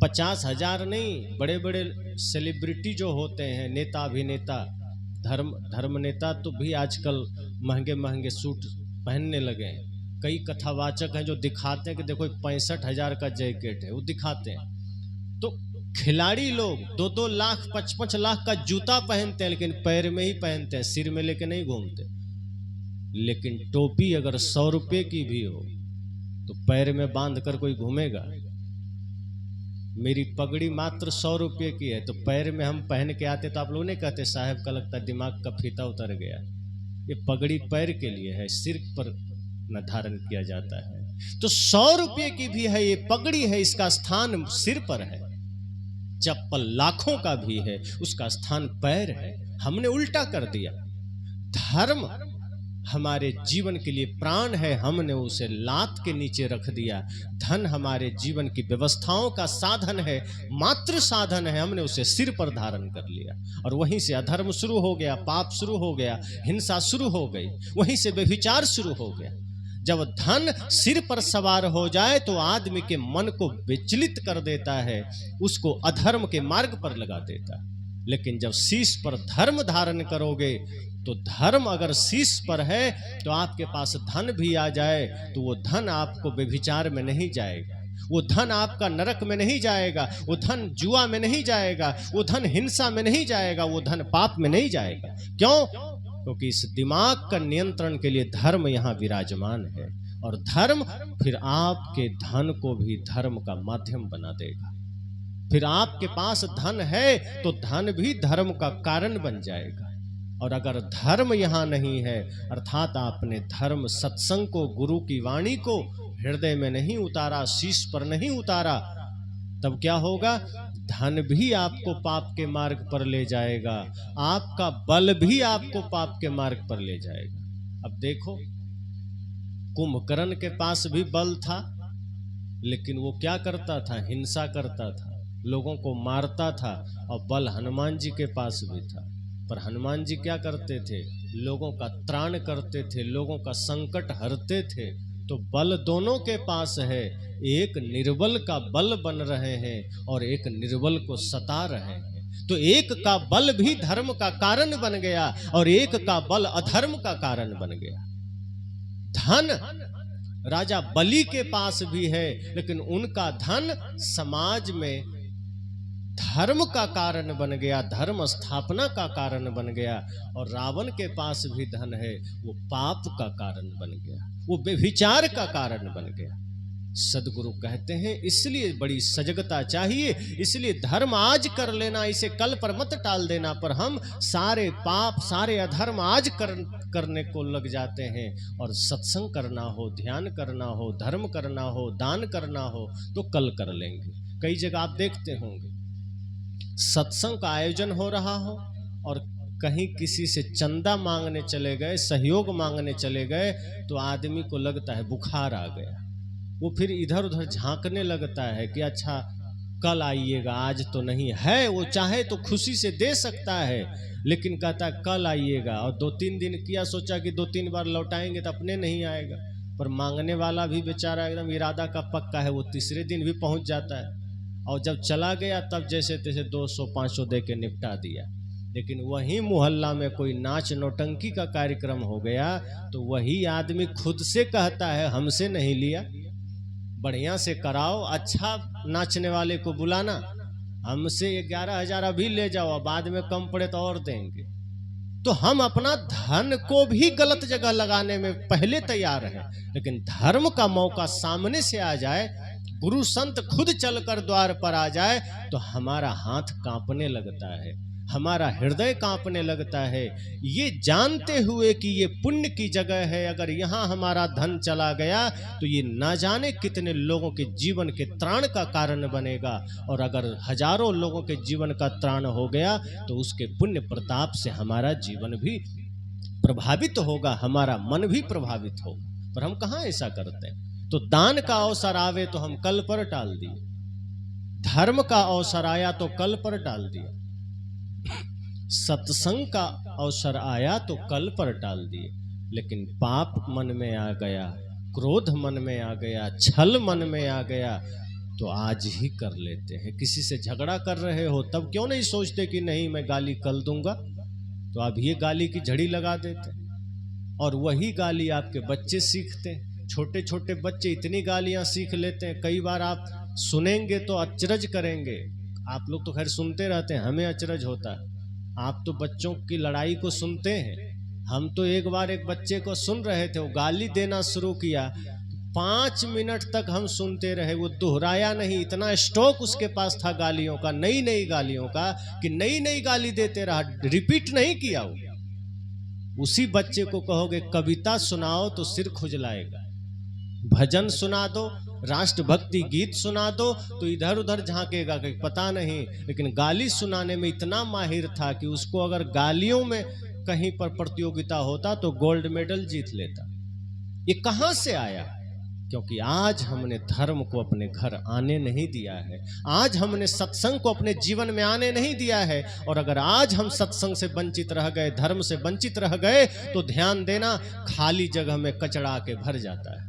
50,000 नहीं, बड़े बड़े सेलिब्रिटी जो होते हैं, नेता अभिनेता, धर्म नेता, तो भी आजकल महंगे महंगे सूट पहनने लगे हैं। कई कथावाचक हैं जो दिखाते हैं कि देखो 65,000 का जैकेट है, वो दिखाते हैं। तो खिलाड़ी लोग 2-2 लाख 5-5 लाख का जूता पहनते हैं, लेकिन पैर में ही पहनते हैं, सिर में लेके नहीं घूमते। लेकिन टोपी अगर 100 रुपये की भी हो तो पैर में बांध कर कोई घूमेगा? मेरी पगड़ी मात्र 100 रुपये की है, तो पैर में हम पहन के आते तो आप लोग नहीं कहते साहब का लगता दिमाग का फीता उतर गया। ये पगड़ी पैर के लिए है, सिर पर न धारण किया जाता है। तो 100 रुपये की भी है, ये पगड़ी है, इसका स्थान सिर पर है। चप्पल लाखों का भी है, उसका स्थान पैर है। हमने उल्टा कर दिया। धर्म हमारे जीवन के लिए प्राण है, हमने उसे लात के नीचे रख दिया। धन हमारे जीवन की व्यवस्थाओं का साधन है, मात्र साधन है, हमने उसे सिर पर धारण कर लिया। और वहीं से अधर्म शुरू हो गया, पाप शुरू हो गया, हिंसा शुरू हो गई, वहीं से व्यभिचार शुरू हो गया। जब धन सिर पर सवार हो जाए तो आदमी के मन को विचलित कर देता है, उसको अधर्म के मार्ग पर लगा देता है। लेकिन जब शीश पर धर्म धारण करोगे तो धर्म अगर शीश पर है तो आपके पास धन भी आ जाए तो वो धन आपको व्यभिचार में नहीं जाएगा, वो धन आपका नरक में नहीं जाएगा, वो धन जुआ में नहीं जाएगा, वो धन हिंसा में नहीं जाएगा, वो धन पाप में नहीं जाएगा। क्यों? क्योंकि इस दिमाग का नियंत्रण के लिए धर्म यहाँ विराजमान है। और धर्म फिर आपके धन को भी धर्म का माध्यम बना देगा। फिर आपके पास धन है तो धन भी धर्म का कारण बन जाएगा। और अगर धर्म यहाँ नहीं है, अर्थात आपने धर्म सत्संग को, गुरु की वाणी को हृदय में नहीं उतारा, शीश पर नहीं उतारा, तब क्या होगा? धन भी आपको पाप के मार्ग पर ले जाएगा, आपका बल भी आपको पाप के मार्ग पर ले जाएगा। अब देखो, कुंभकर्ण के पास भी बल था, लेकिन वो क्या करता था? हिंसा करता था, लोगों को मारता था। और बल हनुमान जी के पास भी था, पर हनुमान जी क्या करते थे? लोगों का त्राण करते थे, लोगों का संकट हरते थे। तो बल दोनों के पास है, एक निर्बल का बल बन रहे हैं और एक निर्बल को सता रहे हैं। तो एक का बल भी धर्म का कारण बन गया और एक का बल अधर्म का कारण बन गया। धन राजा बलि के पास भी है, लेकिन उनका धन समाज में धर्म का कारण बन गया, धर्म स्थापना का कारण बन गया। और रावण के पास भी धन है, वो पाप का कारण बन गया, वो व्यभिचार का कारण बन गया। सदगुरु कहते हैं इसलिए बड़ी सजगता चाहिए, इसलिए धर्म आज कर लेना, इसे कल पर मत टाल देना। पर हम सारे पाप, सारे अधर्म आज करने को लग जाते हैं। और सत्संग करना हो, ध्यान करना हो, धर्म करना हो, दान करना हो तो कल कर लेंगे। कई जगह आप देखते होंगे सत्संग का आयोजन हो रहा हो और कहीं किसी से चंदा मांगने चले गए, सहयोग मांगने चले गए, तो आदमी को लगता है बुखार आ गया। वो फिर इधर उधर झांकने लगता है कि अच्छा कल आइएगा, आज तो नहीं है। वो चाहे तो खुशी से दे सकता है, लेकिन कहता है कल आइएगा। और 2-3 दिन किया, सोचा कि 2-3 बार लौटाएंगे तो अपने नहीं आएगा। पर मांगने वाला भी बेचारा एकदम इरादा का पक्का है, वो तीसरे दिन भी पहुंच जाता है। और जब चला गया तब जैसे तैसे 200-500 दे के निपटा दिया। लेकिन वही मोहल्ला में कोई नाच नौटंकी का कार्यक्रम हो गया तो वही आदमी खुद से कहता है हमसे नहीं लिया, बढ़िया से कराओ, अच्छा नाचने वाले को बुलाना, हमसे 11,000 अभी ले जाओ, बाद में कम पड़े तो और देंगे। तो हम अपना धन को भी गलत जगह लगाने में पहले तैयार हैं, लेकिन धर्म का मौका सामने से आ जाए, गुरु संत खुद चलकर द्वार पर आ जाए तो हमारा हाथ कांपने लगता है, हमारा हृदय कांपने लगता है, ये जानते हुए कि ये पुण्य की जगह है। अगर यहाँ हमारा धन चला गया तो ये ना जाने कितने लोगों के जीवन के त्राण का कारण बनेगा। और अगर हजारों लोगों के जीवन का त्राण हो गया तो उसके पुण्य प्रताप से हमारा जीवन भी प्रभावित होगा, हमारा मन भी प्रभावित होगा। पर हम कहाँ ऐसा करते हैं? तो दान का अवसर आवे तो हम कल पर टाल दिए, धर्म का अवसर आया तो कल पर टाल दिया, सत्संग का अवसर आया तो कल पर टाल दिए। लेकिन पाप मन में आ गया, क्रोध मन में आ गया, छल मन में आ गया तो आज ही कर लेते हैं। किसी से झगड़ा कर रहे हो तब क्यों नहीं सोचते कि नहीं मैं गाली कल दूंगा, तो अब ये गाली की झड़ी लगा देते। और वही गाली आपके बच्चे सीखते हैं, छोटे छोटे बच्चे इतनी गालियां सीख लेते हैं। कई बार आप सुनेंगे तो अचरज करेंगे, आप लोग तो खैर सुनते रहते हैं, हमें अचरज होता है। आप तो बच्चों की लड़ाई को सुनते हैं, हम तो एक बार एक बच्चे को सुन रहे थे, वो गाली देना शुरू किया, 5 मिनट तक हम सुनते रहे, वो दोहराया नहीं। इतना स्टॉक उसके पास था गालियों का, नई नई गालियों का, कि नई नई गाली देते रहा, रिपीट नहीं किया वो। उसी बच्चे को कहोगे कविता सुनाओ तो सिर खुजलाएगा, भजन सुना दो, राष्ट्रभक्ति गीत सुना दो तो इधर उधर झांकेगा कि पता नहीं। लेकिन गाली सुनाने में इतना माहिर था कि उसको अगर गालियों में कहीं पर प्रतियोगिता होता तो गोल्ड मेडल जीत लेता। ये कहां से आया? क्योंकि आज हमने धर्म को अपने घर आने नहीं दिया है, आज हमने सत्संग को अपने जीवन में आने नहीं दिया है। और अगर आज हम सत्संग से वंचित रह गए, धर्म से वंचित रह गए, तो ध्यान देना खाली जगह में कचड़ा के भर जाता है।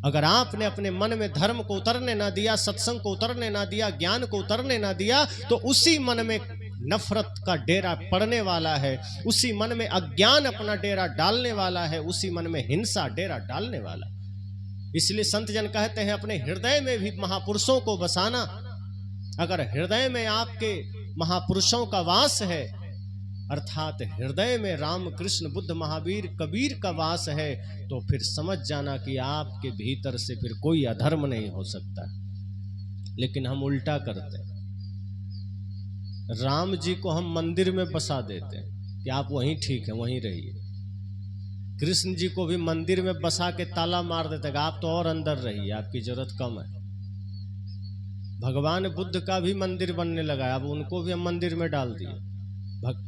अगर आपने अपने मन में धर्म को उतरने ना दिया, सत्संग को उतरने ना दिया, ज्ञान को उतरने ना दिया, तो उसी मन में नफरत का डेरा पड़ने वाला है, उसी मन में अज्ञान अपना डेरा डालने वाला है, उसी मन में हिंसा डेरा डालने वाला। इसलिए संत जन कहते हैं अपने हृदय में भी महापुरुषों को बसाना। अगर हृदय में आपके महापुरुषों का वास है, अर्थात हृदय में राम कृष्ण बुद्ध महावीर कबीर का वास है, तो फिर समझ जाना कि आपके भीतर से फिर कोई अधर्म नहीं हो सकता। लेकिन हम उल्टा करते हैं, राम जी को हम मंदिर में बसा देते हैं कि आप वहीं ठीक हैं, वहीं रहिए। कृष्ण जी को भी मंदिर में बसा के ताला मार देते कि आप तो और अंदर रहिए, आपकी जरूरत कम है। भगवान बुद्ध का भी मंदिर बनने लगा, अब उनको भी हम मंदिर में डाल दिए।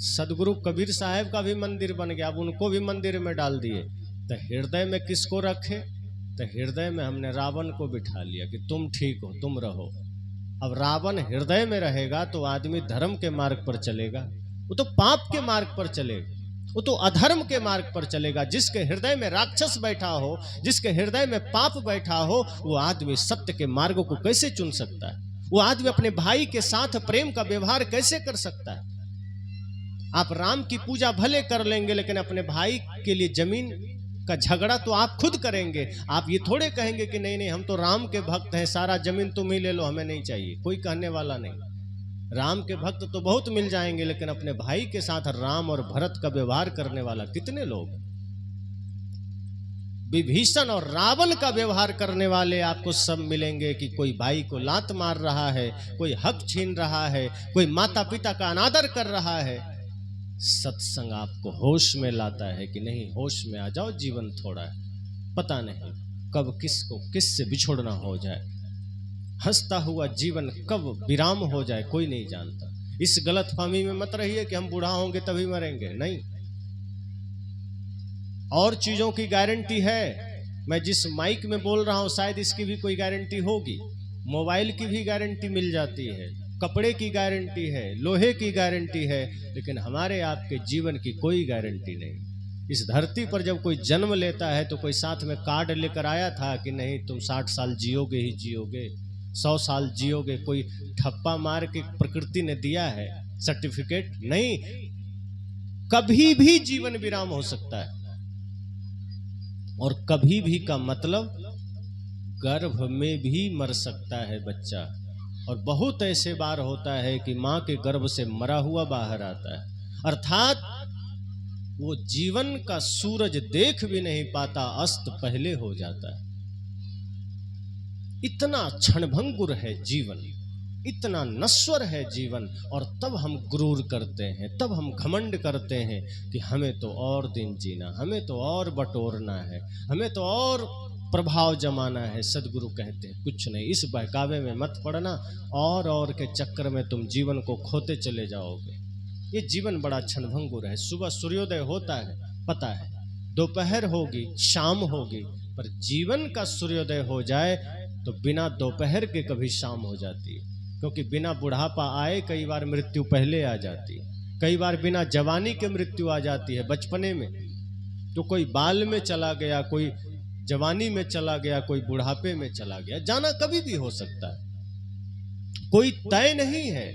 सदगुरु कबीर साहब का भी मंदिर बन गया, अब उनको भी मंदिर में डाल दिए। तो हृदय में किसको रखे? तो हृदय में हमने रावण को बिठा लिया कि तुम ठीक हो, तुम रहो। अब रावण हृदय में रहेगा तो आदमी धर्म के मार्ग पर चलेगा, वो तो पाप के मार्ग पर चलेगा, वो तो अधर्म के मार्ग पर चलेगा। जिसके हृदय में राक्षस बैठा हो, जिसके हृदय में पाप बैठा हो, वो आदमी सत्य के मार्ग को कैसे चुन सकता है? वो आदमी अपने भाई के साथ प्रेम का व्यवहार कैसे कर सकता है? आप राम की पूजा भले कर लेंगे, लेकिन अपने भाई के लिए जमीन का झगड़ा तो आप खुद करेंगे। आप ये थोड़े कहेंगे कि नहीं नहीं हम तो राम के भक्त हैं, सारा जमीन तुम ही ले लो, हमें नहीं चाहिए। कोई कहने वाला नहीं। राम के भक्त तो बहुत मिल जाएंगे, लेकिन अपने भाई के साथ राम और भरत का व्यवहार करने वाला कितने लोग? विभीषण और रावण का व्यवहार करने वाले आपको सब मिलेंगे कि कोई भाई को लात मार रहा है, कोई हक छीन रहा है, कोई माता पिता का अनादर कर रहा है। सत्संग आपको होश में लाता है कि नहीं, होश में आ जाओ, जीवन थोड़ा है, पता नहीं कब किसको किससे बिछोड़ना हो जाए। हंसता हुआ जीवन कब विराम हो जाए कोई नहीं जानता। इस गलतफहमी में मत रहिए कि हम बूढ़ा होंगे तभी मरेंगे, नहीं। और चीजों की गारंटी है। मैं जिस माइक में बोल रहा हूं शायद इसकी भी कोई गारंटी होगी, मोबाइल की भी गारंटी मिल जाती है, कपड़े की गारंटी है, लोहे की गारंटी है, लेकिन हमारे आपके जीवन की कोई गारंटी नहीं। इस धरती पर जब कोई जन्म लेता है तो कोई साथ में कार्ड लेकर आया था कि नहीं तुम 60 साल जियोगे ही जियोगे, 100 साल जियोगे? कोई ठप्पा मार के प्रकृति ने दिया है सर्टिफिकेट? नहीं। कभी भी जीवन विराम हो सकता है, और कभी भी का मतलब गर्भ में भी मर सकता है बच्चा। और बहुत ऐसे बार होता है कि मां के गर्भ से मरा हुआ बाहर आता है, अर्थात वो जीवन का सूरज देख भी नहीं पाता, अस्त पहले हो जाता है। इतना क्षणभंगुर है जीवन, इतना नश्वर है जीवन। और तब हम गुरूर करते हैं, तब हम घमंड करते हैं कि हमें तो और दिन जीना, हमें तो और बटोरना है, हमें तो और प्रभाव जमाना है। सदगुरु कहते हैं कुछ नहीं, इस बहकावे में मत पड़ना, और के चक्कर में तुम जीवन को खोते चले जाओगे। ये जीवन बड़ा क्षणभंगुर है। सुबह सूर्योदय होता है पता है, दोपहर होगी, शाम होगी, पर जीवन का सूर्योदय हो जाए तो बिना दोपहर के कभी शाम हो जाती है। क्योंकि बिना बुढ़ापा आए कई बार मृत्यु पहले आ जाती है, कई बार बिना जवानी के मृत्यु आ जाती है। बचपने में तो कोई बाल में चला गया, कोई जवानी में चला गया, कोई बुढ़ापे में चला गया, जाना कभी भी हो सकता है, कोई तय नहीं है।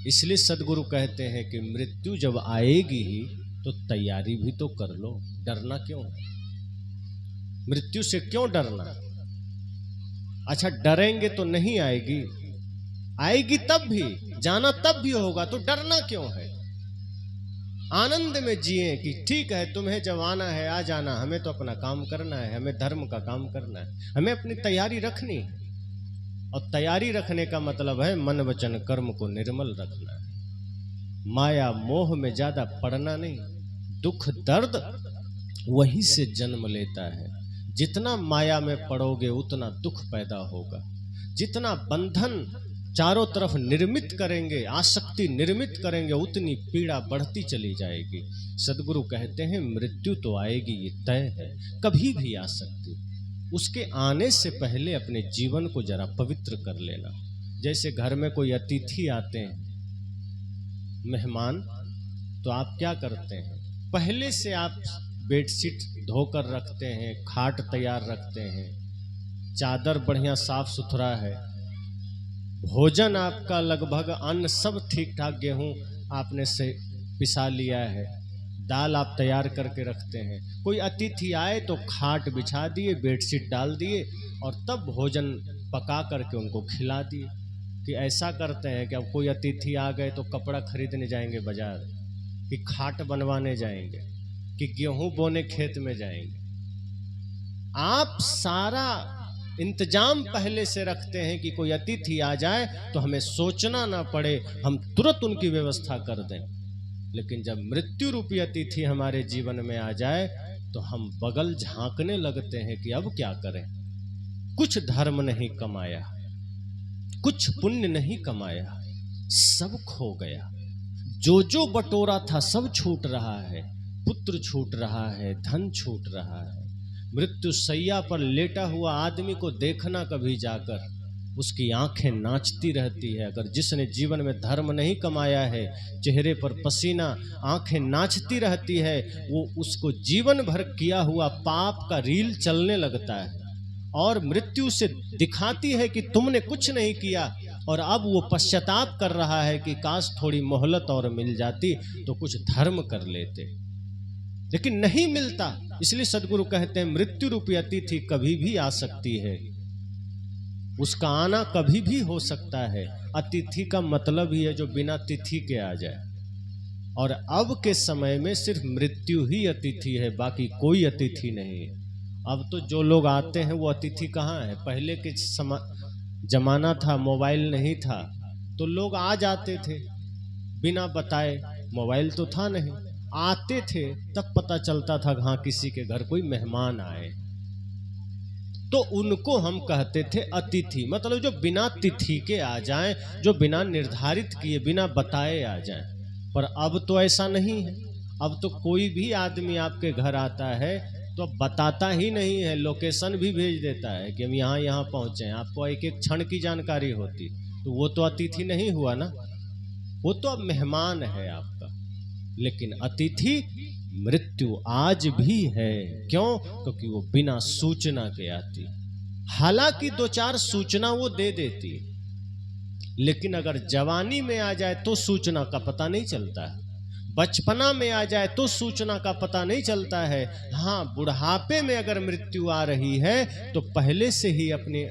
इसलिए सदगुरु कहते हैं कि मृत्यु जब आएगी ही तो तैयारी भी तो कर लो, डरना क्यों? मृत्यु से क्यों डरना? अच्छा डरेंगे तो नहीं आएगी, आएगी तब भी, जाना तब भी होगा, तो डरना क्यों है? आनंद में जिए कि ठीक है तुम्हें जब आना है आ जाना, हमें तो अपना काम करना है, हमें धर्म का काम करना है, हमें अपनी तैयारी रखनी है। और तैयारी रखने का मतलब है मन वचन कर्म को निर्मल रखना है, माया मोह में ज्यादा पड़ना नहीं। दुख दर्द वहीं से जन्म लेता है। जितना माया में पड़ोगे उतना दुख पैदा होगा, जितना बंधन चारों तरफ निर्मित करेंगे, आसक्ति निर्मित करेंगे, उतनी पीड़ा बढ़ती चली जाएगी। सदगुरु कहते हैं मृत्यु तो आएगी, ये तय है, कभी भी आ सकती। उसके आने से पहले अपने जीवन को जरा पवित्र कर लेना। जैसे घर में कोई अतिथि आते हैं, मेहमान, तो आप क्या करते हैं? पहले से आप बेडशीट धोकर रखते हैं, खाट तैयार रखते हैं, चादर बढ़िया साफ सुथरा है, भोजन आपका लगभग अन्न सब ठीक ठाक, गेहूं आपने से पिसा लिया है, दाल आप तैयार करके रखते हैं। कोई अतिथि आए तो खाट बिछा दिए, बेडशीट डाल दिए और तब भोजन पका करके उनको खिला दिए। कि ऐसा करते हैं कि अब कोई अतिथि आ गए तो कपड़ा खरीदने जाएंगे बाजार, कि खाट बनवाने जाएंगे, कि गेहूं बोने खेत में जाएंगे। आप सारा इंतजाम पहले से रखते हैं कि कोई अतिथि आ जाए तो हमें सोचना ना पड़े, हम तुरंत उनकी व्यवस्था कर दें। लेकिन जब मृत्यु रूपी अतिथि हमारे जीवन में आ जाए तो हम बगल झांकने लगते हैं कि अब क्या करें। कुछ धर्म नहीं कमाया, कुछ पुण्य नहीं कमाया, सब खो गया। जो जो बटोरा था सब छूट रहा है, पुत्र छूट रहा है, धन छूट रहा है। मृत्यु शैया पर लेटा हुआ आदमी को देखना कभी जाकर, उसकी आंखें नाचती रहती है। अगर जिसने जीवन में धर्म नहीं कमाया है, चेहरे पर पसीना, आंखें नाचती रहती है, वो उसको जीवन भर किया हुआ पाप का रील चलने लगता है और मृत्यु से दिखाती है कि तुमने कुछ नहीं किया। और अब वो पश्चाताप कर रहा है कि काश थोड़ी मोहलत और मिल जाती तो कुछ धर्म कर लेते, लेकिन नहीं मिलता। इसलिए सदगुरु कहते हैं मृत्यु रूपी अतिथि कभी भी आ सकती है, उसका आना कभी भी हो सकता है। अतिथि का मतलब ही है जो बिना तिथि के आ जाए। और अब के समय में सिर्फ मृत्यु ही अतिथि है, बाकी कोई अतिथि नहीं है। अब तो जो लोग आते हैं वो अतिथि कहाँ है। पहले के जमाना था, मोबाइल नहीं था, तो लोग आ जाते थे बिना बताए। मोबाइल तो था नहीं, आते थे तब पता चलता था हाँ किसी के घर कोई मेहमान आए, तो उनको हम कहते थे अतिथि। मतलब जो बिना तिथि के आ जाएं, जो बिना निर्धारित किए, बिना बताए आ जाएं। पर अब तो ऐसा नहीं है। अब तो कोई भी आदमी आपके घर आता है तो बताता ही नहीं है, लोकेशन भी भेज देता है कि हम यहाँ यहाँ पहुँचे हैं। आपको एक एक क्षण की जानकारी होती, तो वो तो अतिथि नहीं हुआ ना, वो तो अब मेहमान है आपका। लेकिन अतिथि मृत्यु आज भी है। क्यों? क्योंकि वो बिना सूचना के आती। हालांकि दो चार सूचना वो दे देती, लेकिन अगर जवानी में आ जाए तो सूचना का पता नहीं चलता है, बचपना में आ जाए तो सूचना का पता नहीं चलता है। हाँ, बुढ़ापे में अगर मृत्यु आ रही है तो पहले से ही अपनी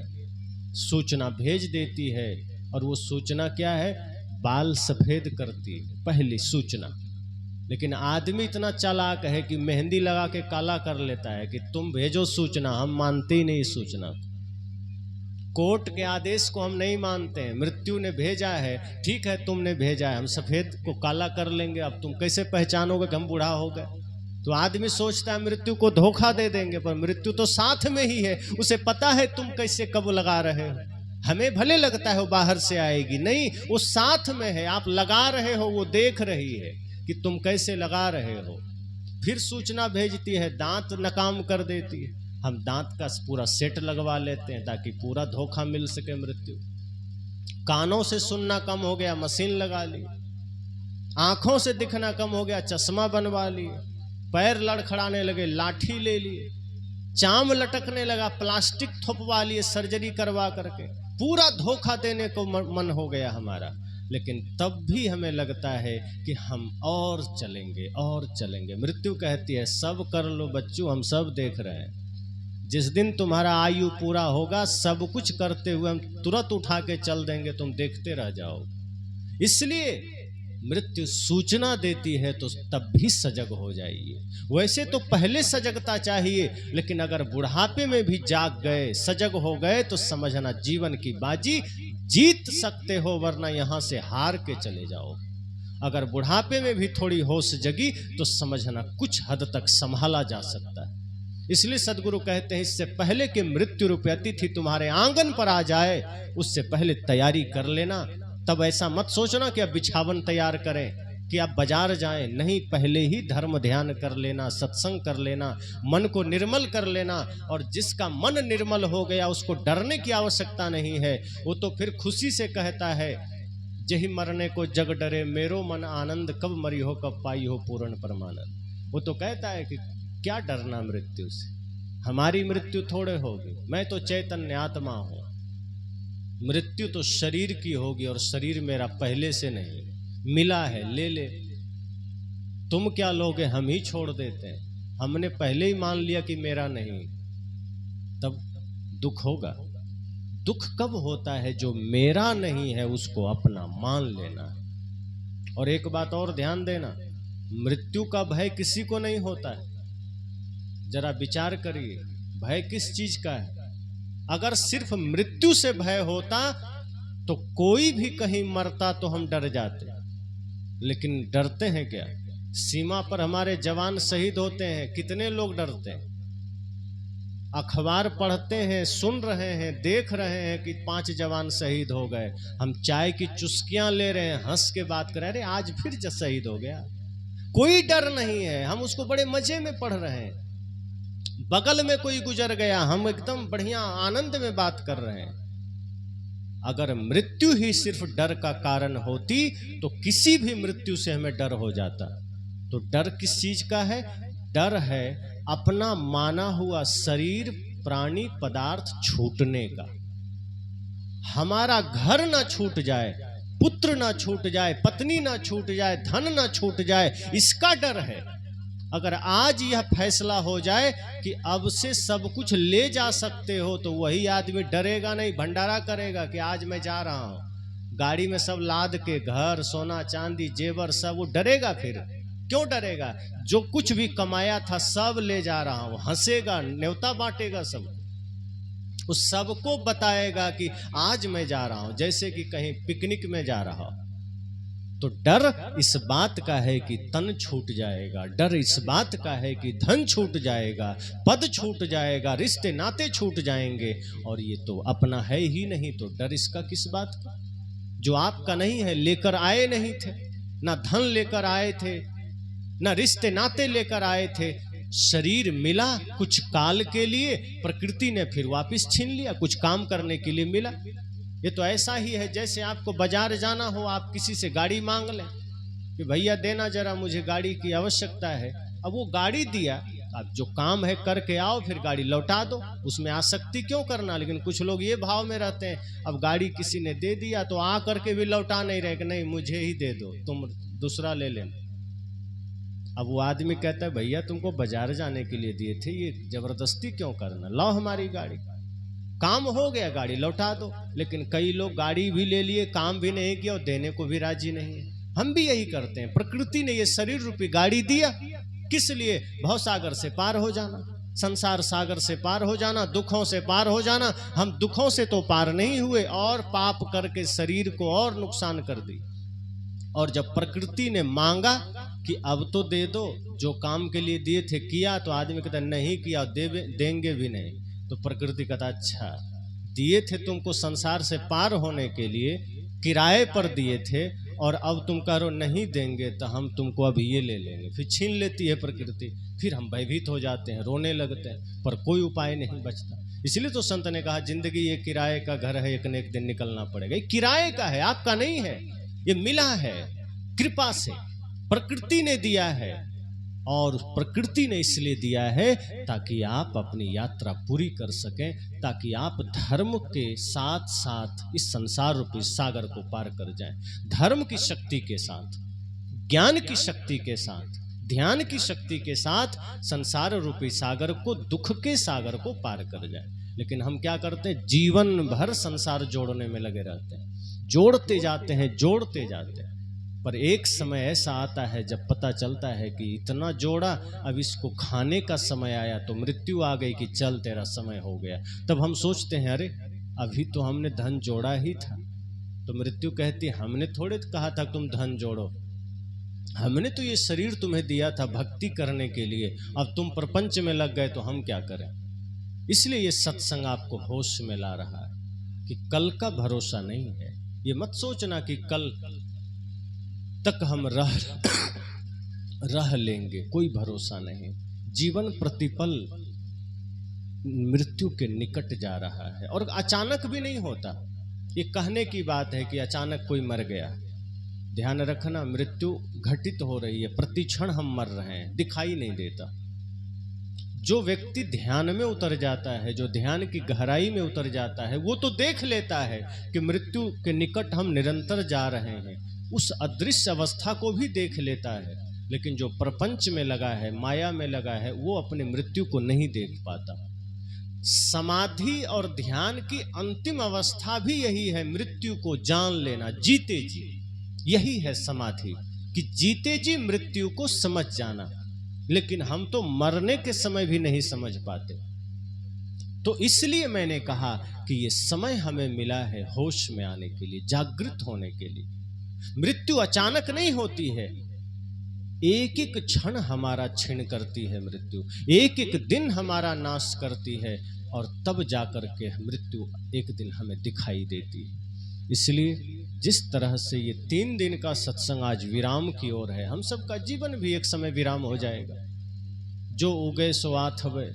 सूचना भेज देती है। और वो सूचना क्या है? बाल सफेद करती है पहली सूचना। लेकिन आदमी इतना चालाक है कि मेहंदी लगा के काला कर लेता है कि तुम भेजो सूचना, हम मानते ही नहीं सूचना को। कोर्ट के आदेश को हम नहीं मानते हैं। मृत्यु ने भेजा है, ठीक है तुमने भेजा है, हम सफेद को काला कर लेंगे। अब तुम कैसे पहचानोगे कि हम बूढ़ा हो गए? तो आदमी सोचता है मृत्यु को धोखा दे देंगे, पर मृत्यु तो साथ में ही है, उसे पता है तुम कैसे कब लगा रहे हो। हमें भले लगता है वो बाहर से आएगी, नहीं, वो साथ में है। आप लगा रहे हो, वो देख रही है कि तुम कैसे लगा रहे हो। फिर सूचना भेजती है, दांत नाकाम कर देती है, हम दांत का पूरा सेट लगवा लेते हैं ताकि पूरा धोखा मिल सके मृत्यु। कानों से सुनना कम हो गया, मशीन लगा ली। आंखों से दिखना कम हो गया, चश्मा बनवा लिए। पैर लड़खड़ाने लगे, लाठी ले लिए। चाम लटकने लगा, प्लास्टिक थोपवा लिए सर्जरी करवा करके। पूरा धोखा देने को मन हो गया हमारा। लेकिन तब भी हमें लगता है कि हम और चलेंगे और चलेंगे। मृत्यु कहती है सब कर लो बच्चों, हम सब देख रहे हैं। जिस दिन तुम्हारा आयु पूरा होगा, सब कुछ करते हुए हम तुरंत उठा के चल देंगे, तुम देखते रह जाओ। इसलिए मृत्यु सूचना देती है तो तब भी सजग हो जाइए। वैसे तो पहले सजगता चाहिए, लेकिन अगर बुढ़ापे में भी जाग गए, सजग हो गए, तो समझना जीवन की बाजी जीत सकते हो, वरना यहां से हार के चले जाओ। अगर बुढ़ापे में भी थोड़ी होश जगी तो समझना कुछ हद तक संभाला जा सकता है। इसलिए सदगुरु कहते हैं इससे पहले कि मृत्यु रूपी अतिथि तुम्हारे आंगन पर आ जाए, उससे पहले तैयारी कर लेना। तब ऐसा मत सोचना कि अब बिछावन तैयार करें, कि आप बाजार जाएं, नहीं, पहले ही धर्म ध्यान कर लेना, सत्संग कर लेना, मन को निर्मल कर लेना। और जिसका मन निर्मल हो गया उसको डरने की आवश्यकता नहीं है। वो तो फिर खुशी से कहता है, जही मरने को जग डरे, मेरो मन आनंद, कब मरी हो कब पाई हो पूर्ण परमानंद। वो तो कहता है कि क्या डरना मृत्यु से, हमारी मृत्यु थोड़े होगी, मैं तो चैतन्य आत्मा हूं। मृत्यु तो शरीर की होगी और शरीर मेरा पहले से नहीं, मिला है, ले ले। तुम क्या लोगे, हम ही छोड़ देते हैं। हमने पहले ही मान लिया कि मेरा नहीं, तब दुख होगा। दुख कब होता है? जो मेरा नहीं है उसको अपना मान लेना। और एक बात और ध्यान देना, मृत्यु का भय किसी को नहीं होता है। जरा विचार करिए, भय किस चीज का है? अगर सिर्फ मृत्यु से भय होता तो कोई भी कहीं मरता तो हम डर जाते, लेकिन डरते हैं क्या? सीमा पर हमारे जवान शहीद होते हैं, कितने लोग डरते हैं? अखबार पढ़ते हैं, सुन रहे हैं, देख रहे हैं कि 5 जवान शहीद हो गए, हम चाय की चुस्कियां ले रहे हैं, हंस के बात कर रहे हैं, अरे आज फिर शहीद हो गया। कोई डर नहीं है, हम उसको बड़े मजे में पढ़ रहे हैं। बगल में कोई गुजर गया, हम एकदम बढ़िया आनंद में बात कर रहे हैं। अगर मृत्यु ही सिर्फ डर का कारण होती तो किसी भी मृत्यु से हमें डर हो जाता। तो डर किस चीज का है? डर है अपना माना हुआ शरीर, प्राणी, पदार्थ छूटने का। हमारा घर ना छूट जाए, पुत्र ना छूट जाए, पत्नी ना छूट जाए, धन ना छूट जाए, इसका डर है। अगर आज यह फैसला हो जाए कि अब से सब कुछ ले जा सकते हो, तो वही आदमी डरेगा नहीं, भंडारा करेगा कि आज मैं जा रहा हूं, गाड़ी में सब लाद के घर, सोना चांदी, जेवर सब, वो डरेगा। फिर क्यों डरेगा? जो कुछ भी कमाया था सब ले जा रहा हूं, हंसेगा, न्योता बांटेगा, सब उस सबको बताएगा कि आज मैं जा रहा हूं, जैसे कि कहीं पिकनिक में जा रहा हूं। तो डर इस बात का है कि तन छूट जाएगा, डर इस बात का है कि धन छूट जाएगा, पद छूट जाएगा, रिश्ते नाते छूट जाएंगे, और ये तो अपना है ही नहीं, तो डर इसका किस बात का? जो आपका नहीं है, लेकर आए नहीं थे, ना धन लेकर आए थे, ना रिश्ते नाते लेकर आए थे, शरीर मिला कुछ काल के लिए, प्रकृति ने फिर वापस छीन लिया, कुछ काम करने के लिए मिला। ये तो ऐसा ही है जैसे आपको बाजार जाना हो, आप किसी से गाड़ी मांग लें कि भैया देना जरा, मुझे गाड़ी की आवश्यकता है। अब वो गाड़ी दिया, अब जो काम है करके आओ, फिर गाड़ी लौटा दो, उसमें आसक्ति क्यों करना? लेकिन कुछ लोग ये भाव में रहते हैं, अब गाड़ी किसी ने दे दिया तो आ करके भी लौटा नहीं रहे कि नहीं मुझे ही दे दो, तुम दूसरा ले लेना। अब वो आदमी कहता है भैया तुमको बाजार जाने के लिए दिए थे, ये जबरदस्ती क्यों करना, लाओ हमारी गाड़ी, काम हो गया, गाड़ी लौटा दो। लेकिन कई लोग गाड़ी भी ले लिए, काम भी नहीं किया और देने को भी राजी नहीं है। हम भी यही करते हैं। प्रकृति ने ये शरीर रूपी गाड़ी दिया, किस लिए? भव सागर से पार हो जाना, संसार सागर से पार हो जाना, दुखों से पार हो जाना। हम दुखों से तो पार नहीं हुए, और पाप करके शरीर को और नुकसान कर दी। और जब प्रकृति ने मांगा कि अब तो दे दो, जो काम के लिए दिए थे किया, तो आदमी कहता नहीं किया, देंगे भी नहीं। तो प्रकृति कहता अच्छा, दिए थे तुमको संसार से पार होने के लिए, किराए पर दिए थे, और अब तुम कह रहे हो नहीं देंगे, तो हम तुमको अब ये ले लेंगे। फिर छीन लेती है प्रकृति, फिर हम भयभीत हो जाते हैं, रोने लगते हैं, पर कोई उपाय नहीं बचता। इसलिए तो संत ने कहा जिंदगी ये किराए का घर है, एक न एक दिन निकलना पड़ेगा। ये किराए का है, आपका नहीं है, ये मिला है कृपा से, प्रकृति ने दिया है। और प्रकृति ने इसलिए दिया है ताकि आप अपनी यात्रा पूरी कर सकें, ताकि आप धर्म के साथ साथ इस संसार रूपी सागर को पार कर जाएं। धर्म की शक्ति के साथ, ज्ञान की शक्ति के साथ, ध्यान की शक्ति के साथ संसार रूपी सागर को, दुख के सागर को पार कर जाएं। लेकिन हम क्या करते हैं? जीवन भर संसार जोड़ने में लगे रहते हैं, जोड़ते जाते हैं, जोड़ते जाते हैं। पर एक समय ऐसा आता है जब पता चलता है कि इतना जोड़ा, अब इसको खाने का समय आया, तो मृत्यु आ गई कि चल तेरा समय हो गया। तब हम सोचते हैं अरे अभी तो हमने धन जोड़ा ही था। तो मृत्यु कहती हमने थोड़े कहा था तुम धन जोड़ो, हमने तो ये शरीर तुम्हें दिया था भक्ति करने के लिए, अब तुम प्रपंच में लग गए तो हम क्या करें। इसलिए ये सत्संग आपको होश में ला रहा है कि कल का भरोसा नहीं है। ये मत सोचना कि कल तक हम रह लेंगे, कोई भरोसा नहीं। जीवन प्रतिपल मृत्यु के निकट जा रहा है, और अचानक भी नहीं होता। ये कहने की बात है कि अचानक कोई मर गया। ध्यान रखना, मृत्यु घटित हो रही है, प्रति क्षण हम मर रहे हैं, दिखाई नहीं देता। जो व्यक्ति ध्यान में उतर जाता है, जो ध्यान की गहराई में उतर जाता है, वो तो देख लेता है कि मृत्यु के निकट हम निरंतर जा रहे हैं, उस अदृश्य अवस्था को भी देख लेता है। लेकिन जो प्रपंच में लगा है, माया में लगा है, वो अपने मृत्यु को नहीं देख पाता। समाधि और ध्यान की अंतिम अवस्था भी यही है, मृत्यु को जान लेना, जीते जी। यही है समाधि, कि जीते जी मृत्यु को समझ जाना। लेकिन हम तो मरने के समय भी नहीं समझ पाते। तो इसलिए मैंने कहा कि ये समय हमें मिला है होश में आने के लिए, जागृत होने के लिए। मृत्यु अचानक नहीं होती है, एक एक क्षण हमारा छीन करती है मृत्यु, एक एक दिन हमारा नाश करती है, और तब जाकर के मृत्यु एक दिन हमें दिखाई देती है। इसलिए जिस तरह से ये 3 दिन का सत्संग आज विराम की ओर है, हम सबका जीवन भी एक समय विराम हो जाएगा। जो उगे सो आथ हवे,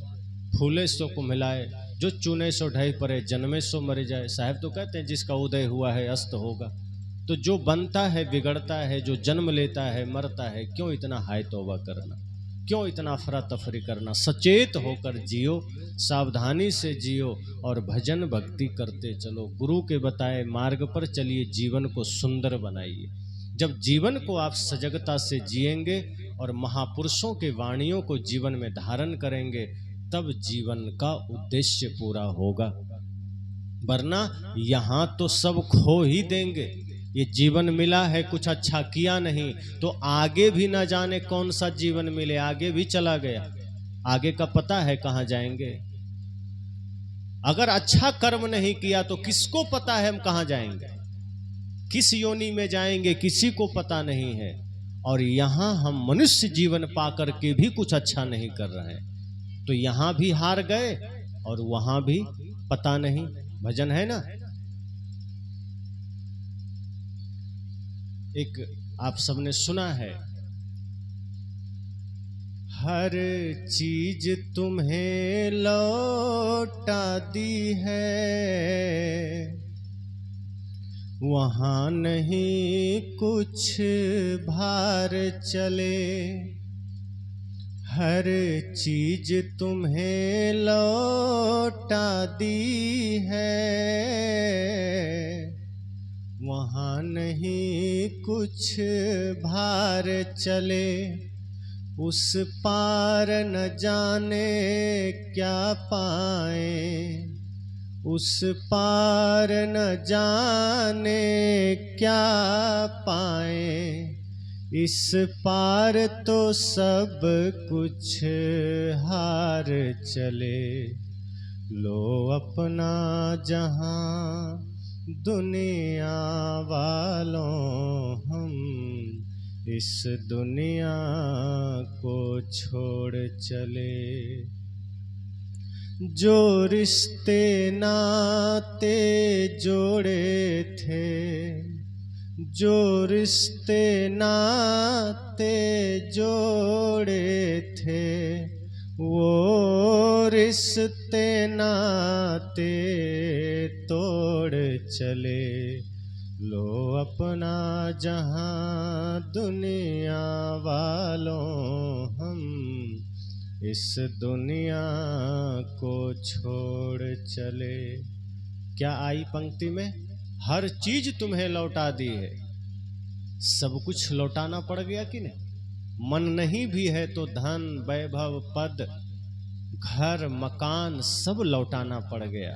फूले सो को मिलाए, जो चुने सो ढह परे, जन्मे सो मर जाए। साहब तो कहते हैं जिसका उदय हुआ है अस्त होगा। तो जो बनता है बिगड़ता है, जो जन्म लेता है मरता है, क्यों इतना हाय तौबा करना, क्यों इतना अफरा तफरी करना। सचेत होकर जियो, सावधानी से जियो और भजन भक्ति करते चलो। गुरु के बताए मार्ग पर चलिए, जीवन को सुंदर बनाइए। जब जीवन को आप सजगता से जिएंगे और महापुरुषों के वाणियों को जीवन में धारण करेंगे, तब जीवन का उद्देश्य पूरा होगा। वरना यहाँ तो सब खो ही देंगे। ये जीवन मिला है, कुछ अच्छा किया नहीं तो आगे भी ना जाने कौन सा जीवन मिले, आगे भी चला गया, आगे का पता है कहाँ जाएंगे। अगर अच्छा कर्म नहीं किया तो किसको पता है हम कहाँ जाएंगे, किस योनि में जाएंगे, किसी को पता नहीं है। और यहाँ हम मनुष्य जीवन पाकर के भी कुछ अच्छा नहीं कर रहे हैं, तो यहाँ भी हार गए और वहां भी पता नहीं। भजन है ना, एक आप सबने सुना है, हर चीज तुम्हें लौटा दी है, वहां नहीं कुछ भार चले। हर चीज तुम्हें लौटा दी है, वहां नहीं कुछ भार चले। उस पार न जाने क्या पाए, उस पार न जाने क्या पाए। इस पार तो सब कुछ हार चले। लो अपना जहां दुनिया वालों, हम इस दुनिया को छोड़ चले। जो रिश्ते नाते जोड़े थे, जो रिश्ते नाते जोड़े थे, वो रिश्ते नाते तोड़ चले। लो अपना जहां दुनिया वालों, हम इस दुनिया को छोड़ चले। क्या आई पंक्ति में, हर चीज तुम्हें लौटा दी है। सब कुछ लौटाना पड़ गया कि नहीं। मन नहीं भी है तो धन वैभव पद घर मकान सब लौटाना पड़ गया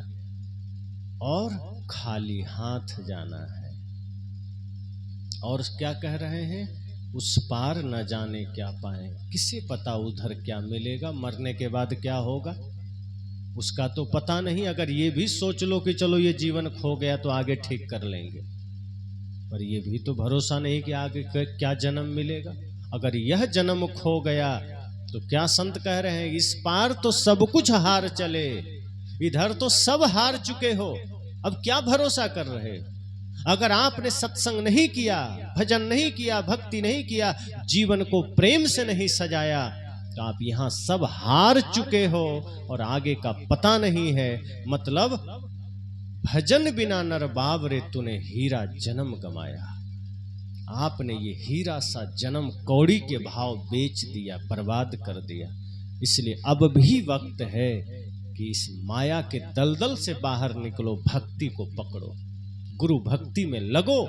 और खाली हाथ जाना है। और क्या कह रहे हैं, उस पार न जाने क्या पाए। किसे पता उधर क्या मिलेगा, मरने के बाद क्या होगा उसका तो पता नहीं। अगर ये भी सोच लो कि चलो ये जीवन खो गया तो आगे ठीक कर लेंगे, पर ये भी तो भरोसा नहीं कि आगे क्या जन्म मिलेगा। अगर यह जन्म खो गया तो क्या संत कह रहे हैं, इस पार तो सब कुछ हार चले, इधर तो सब हार चुके हो, अब क्या भरोसा कर रहे हो। अगर आपने सत्संग नहीं किया, भजन नहीं किया, भक्ति नहीं किया, जीवन को प्रेम से नहीं सजाया, तो आप यहां सब हार चुके हो और आगे का पता नहीं है। मतलब भजन बिना नर बावरे तूने हीरा जन्म गमाया। आपने ये हीरा सा जन्म कौड़ी के भाव बेच दिया, बर्बाद कर दिया। इसलिए अब भी वक्त है कि इस माया के दलदल से बाहर निकलो, भक्ति को पकड़ो, गुरु भक्ति में लगो।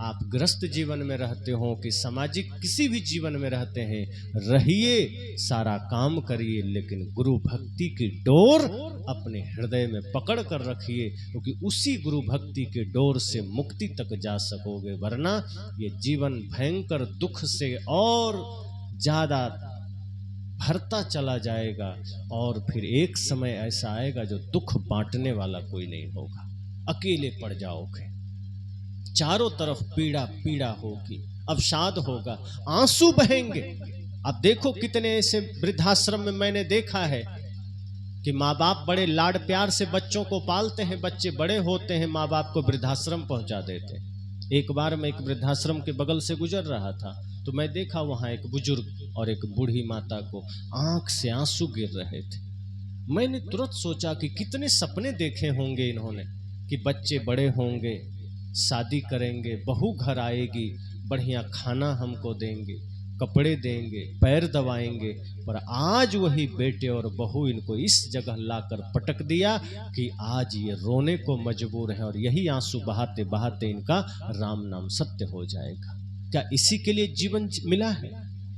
आप गृहस्थ जीवन में रहते हो कि सामाजिक किसी भी जीवन में रहते हैं, रहिए, सारा काम करिए, लेकिन गुरु भक्ति की डोर अपने हृदय में पकड़ कर रखिए, क्योंकि उसी गुरु भक्ति के डोर से मुक्ति तक जा सकोगे। वरना ये जीवन भयंकर दुख से और ज्यादा भरता चला जाएगा और फिर एक समय ऐसा आएगा जो दुख बांटने वाला कोई नहीं होगा, अकेले पड़ जाओगे। चारों तरफ पीड़ा पीड़ा होगी, अवसाद होगा, आंसू बहेंगे। अब देखो कितने ऐसे वृद्धाश्रम में मैंने देखा है कि माँ बाप बड़े लाड प्यार से बच्चों को पालते हैं, बच्चे बड़े होते हैं, माँ बाप को वृद्धाश्रम पहुंचा देते हैं। एक बार मैं एक वृद्धाश्रम के बगल से गुजर रहा था तो मैं देखा वहां एक बुजुर्ग और एक बूढ़ी माता को आंख से आंसू गिर रहे थे। मैंने तुरंत सोचा कि कितने सपने देखे होंगे इन्होंने कि बच्चे बड़े होंगे, शादी करेंगे, बहू घर आएगी, बढ़िया खाना हमको देंगे, कपड़े देंगे, पैर दबाएंगे। पर आज वही बेटे और बहू इनको इस जगह लाकर पटक दिया कि आज ये रोने को मजबूर है और यही आंसू बहाते बहाते इनका राम नाम सत्य हो जाएगा। क्या इसी के लिए जीवन मिला है?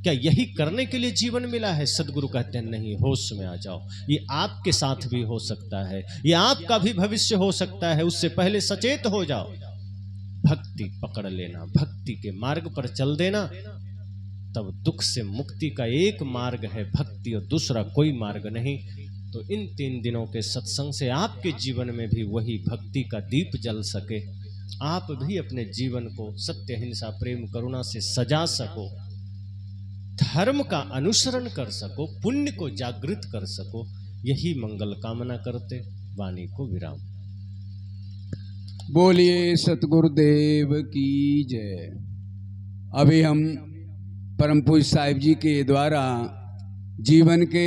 क्या यही करने के लिए जीवन मिला है? सदगुरु कहते हैं नहीं, होश में आ जाओ। ये आपके साथ भी हो सकता है, ये आपका भी भविष्य हो सकता है। उससे पहले सचेत हो जाओ, भक्ति पकड़ लेना, भक्ति के मार्ग पर चल देना, तब दुख से मुक्ति का एक मार्ग है भक्ति और दूसरा कोई मार्ग नहीं। तो इन 3 दिनों के सत्संग से आपके जीवन में भी वही भक्ति का दीप जल सके, आप भी अपने जीवन को सत्य, हिंसा, प्रेम, करुणा से सजा सको, धर्म का अनुसरण कर सको, पुण्य को जागृत कर सको, यही मंगल कामना करते वाणी को विराम। बोलिए सतगुरुदेव की जय। अभी हम परम पूज्य साहिब जी के द्वारा जीवन के